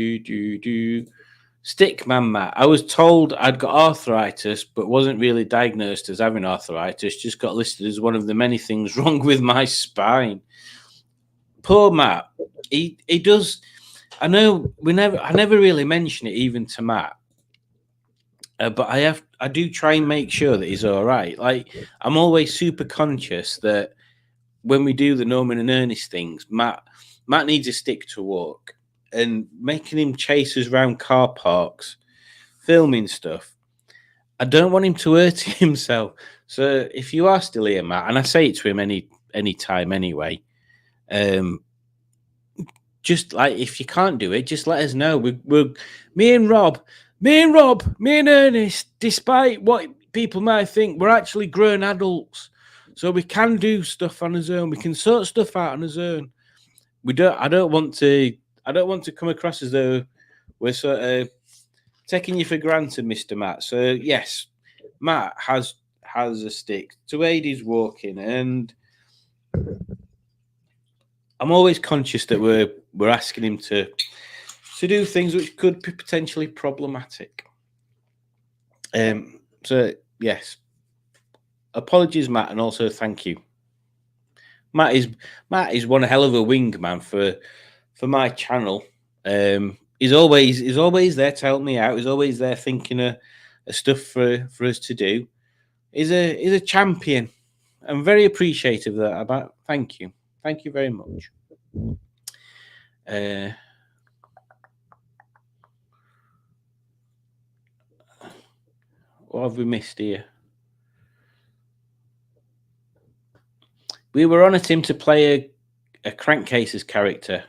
Matt. I was told I'd got arthritis, but wasn't really diagnosed as having arthritis. Just got listed as one of the many things wrong with my spine. Poor Matt. He does. I know I never really mention it even to Matt, but I do try and make sure that he's all right. Like, I'm always super conscious that when we do the Norman and Ernest things, Matt needs a stick to walk, and making him chase us around car parks, filming stuff. I don't want him to hurt himself. So if you are still here, Matt, and I say it to him any time anyway, just like, if you can't do it, just let us know. Me and Ernest, despite what people might think, we're actually grown adults, so we can do stuff on our own. We can sort stuff out on our own. I don't want to come across as though we're sort of taking you for granted, Mr. Matt. So yes, Matt has a stick to aid his walking, and I'm always conscious that we're asking him to do things which could be potentially problematic. So yes, apologies, Matt, and also thank you. Matt is one hell of a wingman for my channel. He's always there to help me out. He's always there thinking of stuff for us to do. He's a champion. I'm very appreciative of that. Thank you very much. What have we missed here? We were on at him to play a Crankcases character.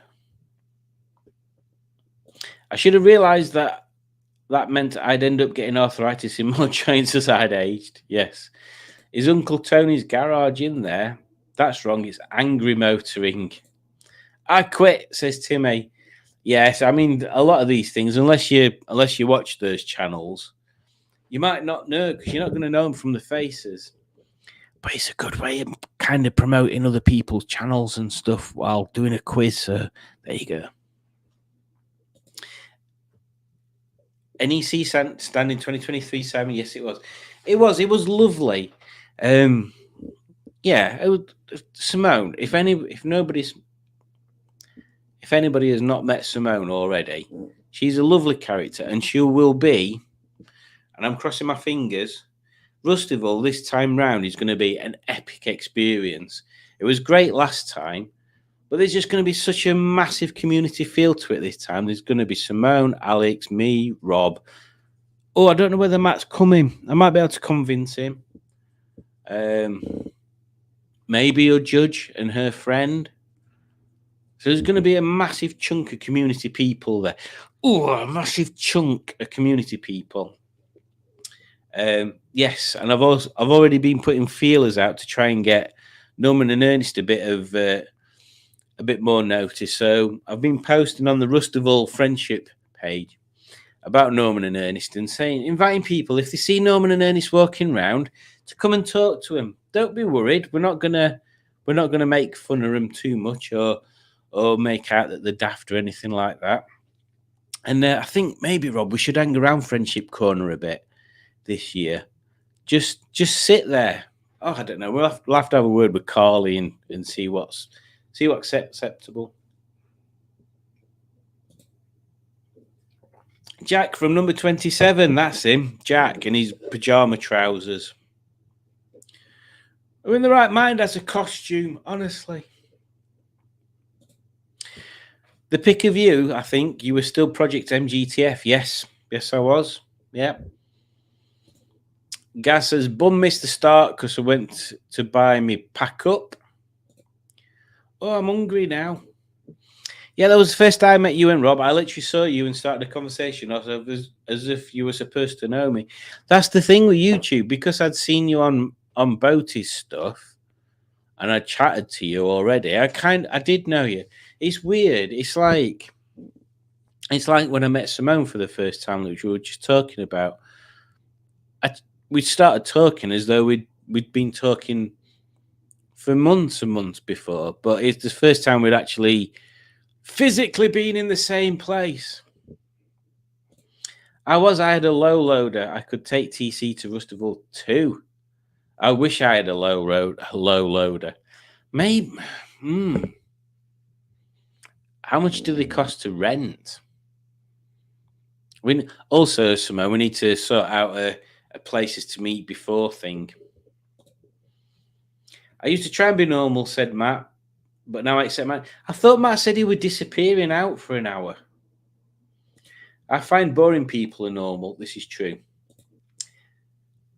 I should have realised that meant I'd end up getting arthritis in more joints as I'd aged. Yes. Is Uncle Tony's garage in there? That's wrong. It's Angry Motoring. I quit, says Timmy. Yes, I mean, a lot of these things, unless you watch those channels, you might not know, because you're not going to know them from the faces. but it's a good way of kind of promoting other people's channels and stuff while doing a quiz. So there you go. NEC standing 2023, Simon. Yes, it was. It was lovely. Yeah, it was, Simone. If anybody has not met Simone already, she's a lovely character, and she will be. And I'm crossing my fingers. Rustival this time round is going to be an epic experience. It was great last time, but there's just going to be such a massive community feel to it this time. There's going to be Simone, Alex, me, Rob. Oh, I don't know whether Matt's coming. I might be able to convince him. Maybe a judge and her friend. So there's going to be a massive chunk of community people there. Oh, a massive chunk of community people. Yes, and I've already been putting feelers out to try and get Norman and Ernest a bit more notice. So I've been posting on the Rustival friendship page about Norman and Ernest and inviting people, if they see Norman and Ernest walking around, to come and talk to them. Don't be worried. We're not gonna make fun of them too much or make out that they're daft or anything like that. And I think maybe, Rob, we should hang around Friendship Corner a bit this year. Just sit there. Oh, I don't know. We'll have to have a word with Carly and see what's acceptable. Jack from number 27. That's him, Jack, in his pajama trousers. We're in the right mind as a costume, honestly. The pick of you, I think you were still Project MGTF. Yes, I was. Yeah. Gaz says, Bum missed the start because I went to buy me pack up. Oh, I'm hungry now. Yeah, that was the first time I met you and Rob. I literally saw you and started a conversation as if you were supposed to know me. That's the thing with YouTube, because I'd seen you on Boaty's stuff and I chatted to you already. I did know you. It's weird. It's like when I met Simone for the first time, which we were just talking about. We started talking as though we'd been talking for months and months before, but it's the first time we'd actually physically been in the same place. I had a low loader. I could take TC to Rustival too. I wish I had a low loader. Maybe. How much do they cost to rent? Also, Simone, we need to sort out a places to meet before thing. I used to try and be normal, said Matt, but now I accept Matt. I thought Matt said he was disappearing out for an hour. I find boring people are normal. This is true.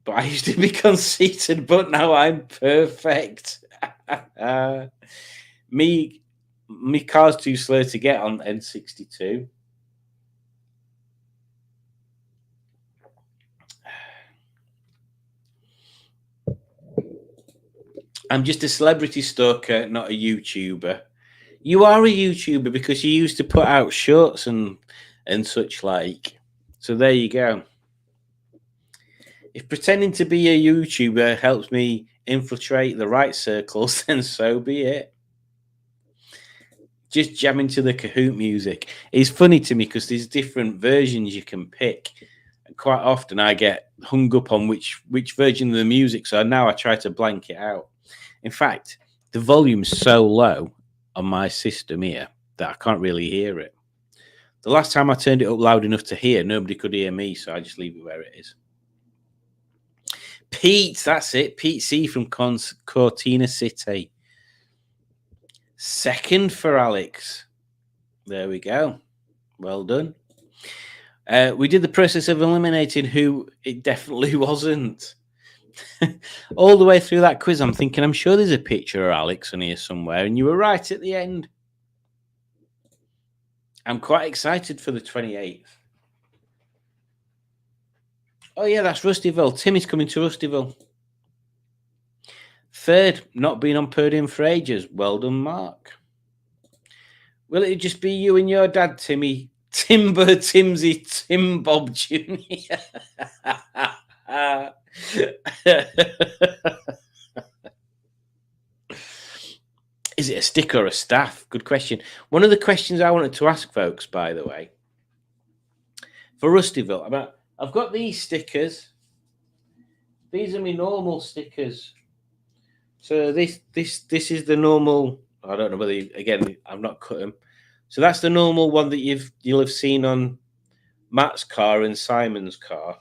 But I used to be conceited, but now I'm perfect. Me car's too slow to get on N62. I'm just a celebrity stalker, not a YouTuber. You are a YouTuber because you used to put out shorts and such like. So there you go. If pretending to be a YouTuber helps me infiltrate the right circles, then so be it. Just jamming to the Kahoot music. It's funny to me because there's different versions you can pick. And quite often I get hung up on which version of the music. So now I try to blank it out. In fact, the volume's so low on my system here that I can't really hear it. The last time I turned it up loud enough to hear, nobody could hear me, so I just leave it where it is. Pete, that's it. Pete C from Cortina City. Second for Alex. There we go. Well done. We did the process of eliminating who it definitely wasn't. All the way through that quiz, I'm thinking, I'm sure there's a picture of Alex on here somewhere, and you were right at the end. I'm quite excited for the 28th. Oh, yeah, that's Rustival. Timmy's coming to Rustival. Third, not been on podium for ages. Well done, Mark. Will it just be you and your dad, Timmy? Timber, Timsy, Tim Bob Jr. Is it a stick or a staff? Good question. One of the questions I wanted to ask folks, by the way, for Rustyville, I've got these stickers. These are my normal stickers. So this is the normal. I don't know whether again I've not cut them. So that's the normal one that you'll have seen on Matt's car and Simon's car,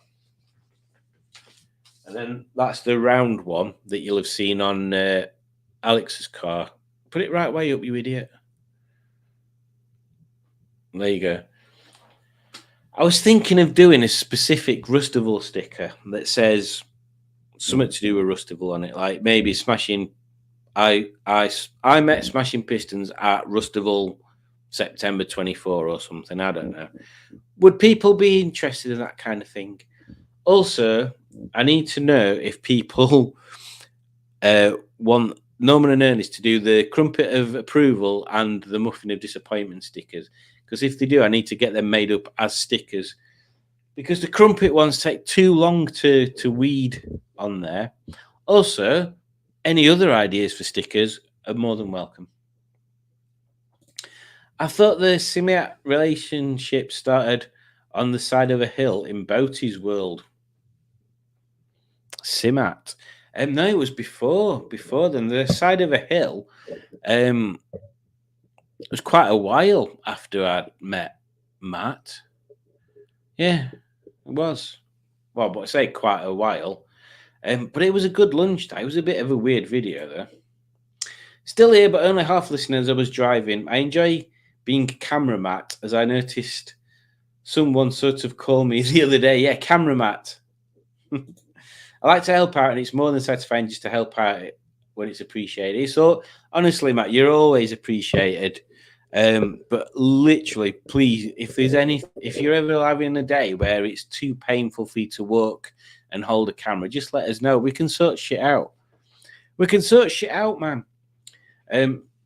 and then that's the round one that you'll have seen on Alex's car. Put it right way up, you idiot. There you go. I was thinking of doing a specific Rustival sticker that says something to do with Rustival on it, like maybe smashing. I met Smashing Pistons at Rustival September 24 or something. I don't know. Would people be interested in that kind of thing? Also, I need to know if people want Norman and Ernest to do the Crumpet of Approval and the Muffin of Disappointment stickers. Because if they do, I need to get them made up as stickers. Because the Crumpet ones take too long to weed on there. Also, any other ideas for stickers are more than welcome. I thought the Simiat relationship started on the side of a hill in Boaty's world. Simat. No, it was before then. The side of a hill. It was quite a while after I'd met Matt. Yeah, it was. Well, but I say quite a while. But it was a good lunchtime. It was a bit of a weird video, though. Still here, but only half listeners. I was driving. I enjoy being camera Matt, as I noticed someone sort of called me the other day. Yeah, camera Matt. I like to help out, and it's more than satisfying just to help out when it's appreciated. So, honestly, Matt, you're always appreciated. But literally, please, if you're ever having a day where it's too painful for you to walk and hold a camera, just let us know. We can sort shit out. We can sort shit out, man.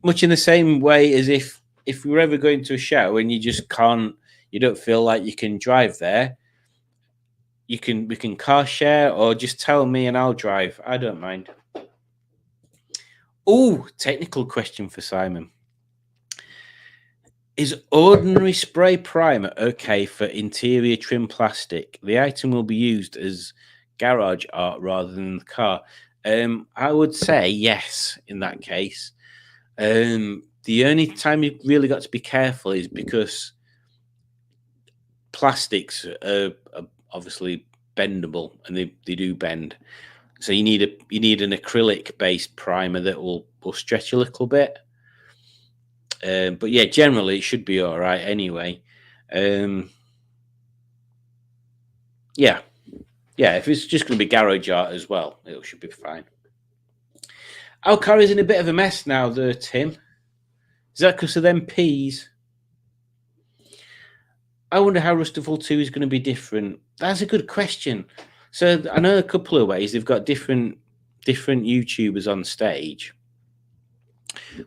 Much in the same way as if we were ever going to a show and you don't feel like you can drive there, we can car share or just tell me and I'll drive. I don't mind. Oh, technical question for Simon. Is ordinary spray primer okay for interior trim plastic? The item will be used as garage art rather than the car. I would say yes in that case. The only time you've really got to be careful is because plastics are obviously bendable and they do bend. So you need an acrylic based primer that will stretch a little bit. But yeah, generally it should be all right anyway. Yeah, if it's just going to be garage art as well, it should be fine. Our car is in a bit of a mess now, though, Tim. Is that because of them peas? I wonder how Rustival 2 is going to be different. That's a good question. So I know a couple of ways. They've got different YouTubers on stage,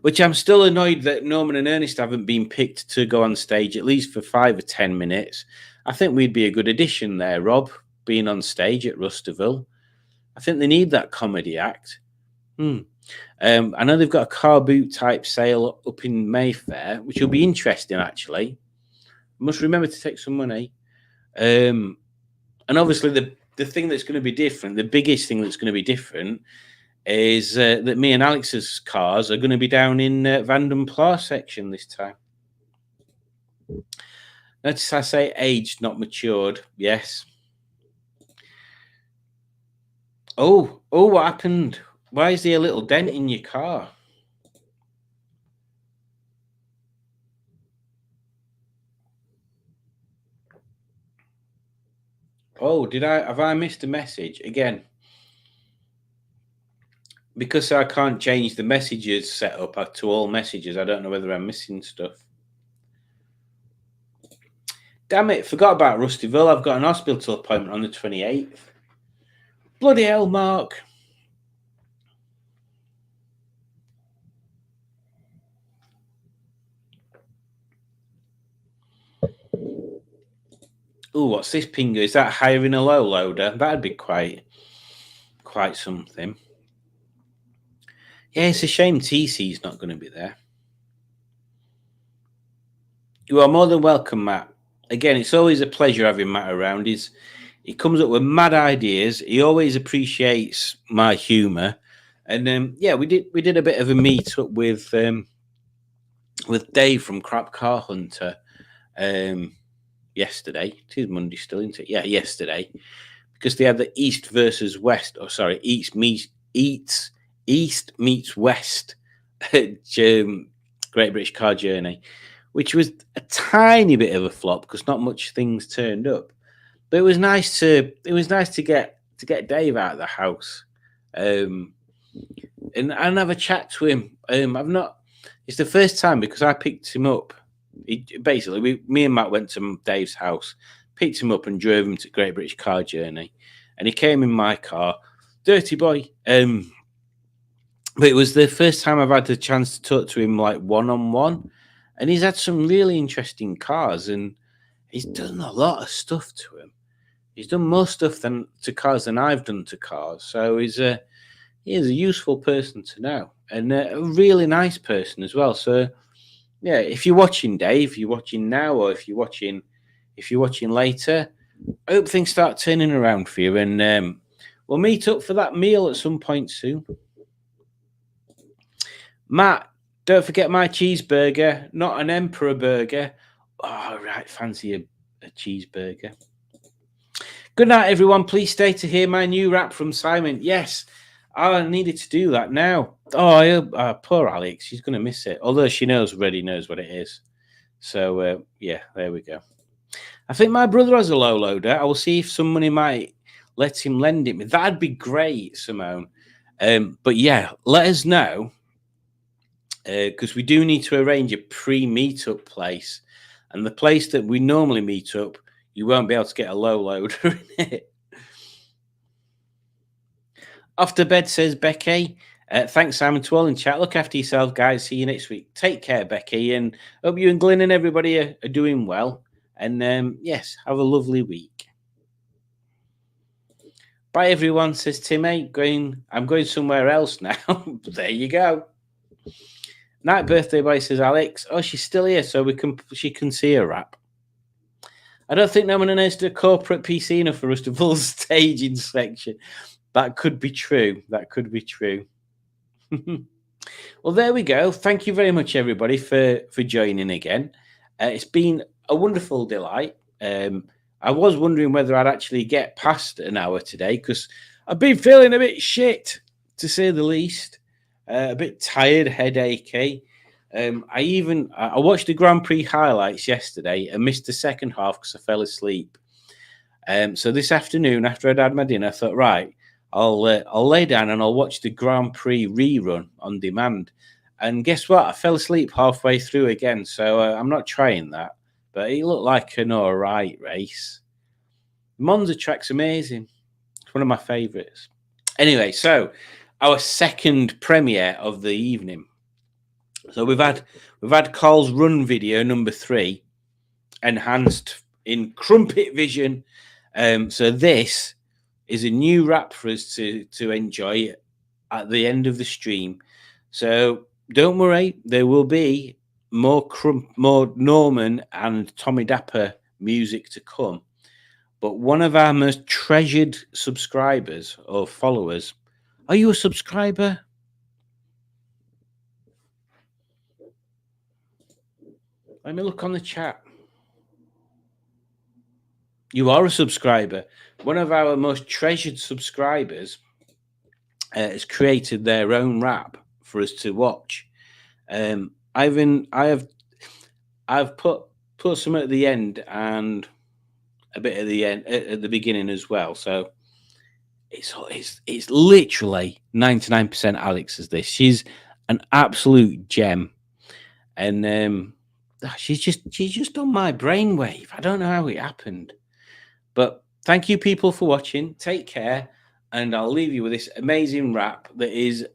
which I'm still annoyed that Norman and Ernest haven't been picked to go on stage at least for 5 or 10 minutes. I think we'd be a good addition there, Rob, being on stage at Rustival. I think they need that comedy act. I know they've got a car boot type sale up in Mayfair, which will be interesting, actually. Must remember to take some money. And obviously the thing that's going to be different, the biggest thing that's going to be different is that me and Alex's cars are going to be down in Vanden Plas section this time. Notice I say aged, not matured. Yes. Oh, what happened? Why is there a little dent in your car? Oh, have I missed a message again? Because I can't change the messages set up to all messages, I don't know whether I'm missing stuff. Damn it, forgot about Rustival. I've got an hospital appointment on the 28th. Bloody hell, Mark. Oh, what's this pinger? Is that hiring a low loader? That'd be quite something. Yeah, it's a shame TC's not going to be there. You are more than welcome, Matt. Again, it's always a pleasure having Matt around. He comes up with mad ideas. He always appreciates my humour, and yeah, we did a bit of a meet up with Dave from Crap Car Hunter yesterday. It is Monday still, isn't it? Yeah, yesterday, because they had the East versus West. Oh, sorry, East meets West Great British Car Journey, which was a tiny bit of a flop because not much things turned up. But it was nice to get Dave out of the house, and have a chat to him. It's the first time because I picked him up. Me and Matt went to Dave's house, picked him up and drove him to Great British Car Journey, and he came in my car, dirty boy. But it was the first time I've had the chance to talk to him like one-on-one, and he's had some really interesting cars, and he's done a lot of stuff to him. He's done more stuff to cars than I've done to cars, so he is a useful person to know, and a really nice person as well. So yeah, if you're watching, Dave, you're watching now, or if you're watching later, I hope things start turning around for you, and we'll meet up for that meal at some point soon. Matt, don't forget my cheeseburger, not an Emperor burger. Oh, right, fancy a cheeseburger. Good night, everyone. Please stay to hear my new rap from Simon. Yes, I needed to do that now. Oh, poor Alex. She's going to miss it. Although she already knows what it is. So, yeah, there we go. I think my brother has a low loader. I will see if somebody might let him lend it me. That'd be great, Simone. But yeah, let us know. Because we do need to arrange a pre-meetup place. And the place that we normally meet up, you won't be able to get a low loader in it. Off to bed, says Becky. Thanks, Simon, to all in chat. Look after yourself, guys. See you next week. Take care, Becky. And hope you and Glyn and everybody are doing well. And yes, have a lovely week. Bye, everyone, says Timmy. I'm going somewhere else now. There you go. Night birthday boy, says Alex. Oh, she's still here, so she can see her rap. I don't think no one has a corporate PC enough for us to full staging section. That could be true. Well, there we go. Thank you very much, everybody, for joining again. It's been a wonderful delight. I was wondering whether I'd actually get past an hour today because I've been feeling a bit shit, to say the least. A bit tired, headachy. I watched the Grand Prix highlights yesterday and missed the second half because I fell asleep. So this afternoon, after I'd had my dinner, I thought, right, I'll lay down and I'll watch the Grand Prix rerun on demand. And guess what? I fell asleep halfway through again, so I'm not trying that. But it looked like an all right race. Monza track's amazing. It's one of my favourites. Anyway, so our second premiere of the evening. So we've had Carl's run video number 3, enhanced in Crumpet Vision. So this is a new wrap for us to enjoy at the end of the stream. So don't worry, there will be more Norman and Tommy Dapper music to come. But one of our most treasured subscribers or followers, are you a subscriber? Let me look on the chat. You are a subscriber. One of our most treasured subscribers has created their own rap for us to watch. I've put some at the end and a bit at the end at the beginning as well. So it's literally 99% Alex as this. She's an absolute gem, and she's just on my brainwave. I don't know how it happened, but thank you, people, for watching. Take care, and I'll leave you with this amazing rap that is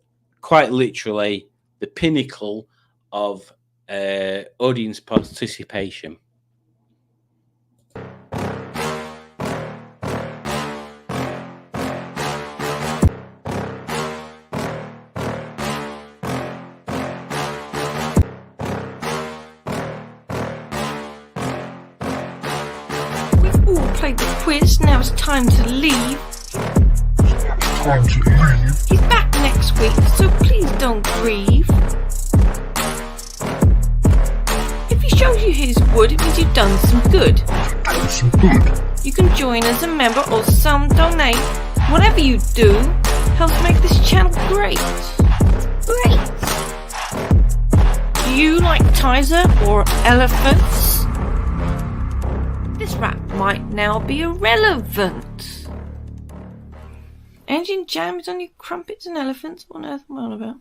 quite literally the pinnacle of audience participation. all played the quiz, now it's time to leave. Time to leave. He's back next week, so please don't grieve. If he shows you his wood, it means you've done some good. Done some good. You can join as a member or some donate. Whatever you do helps make this channel great. Great! Do you like Tizer or elephants? This rap might now be irrelevant. Engine jam is only crumpets and elephants. What on earth am I on about?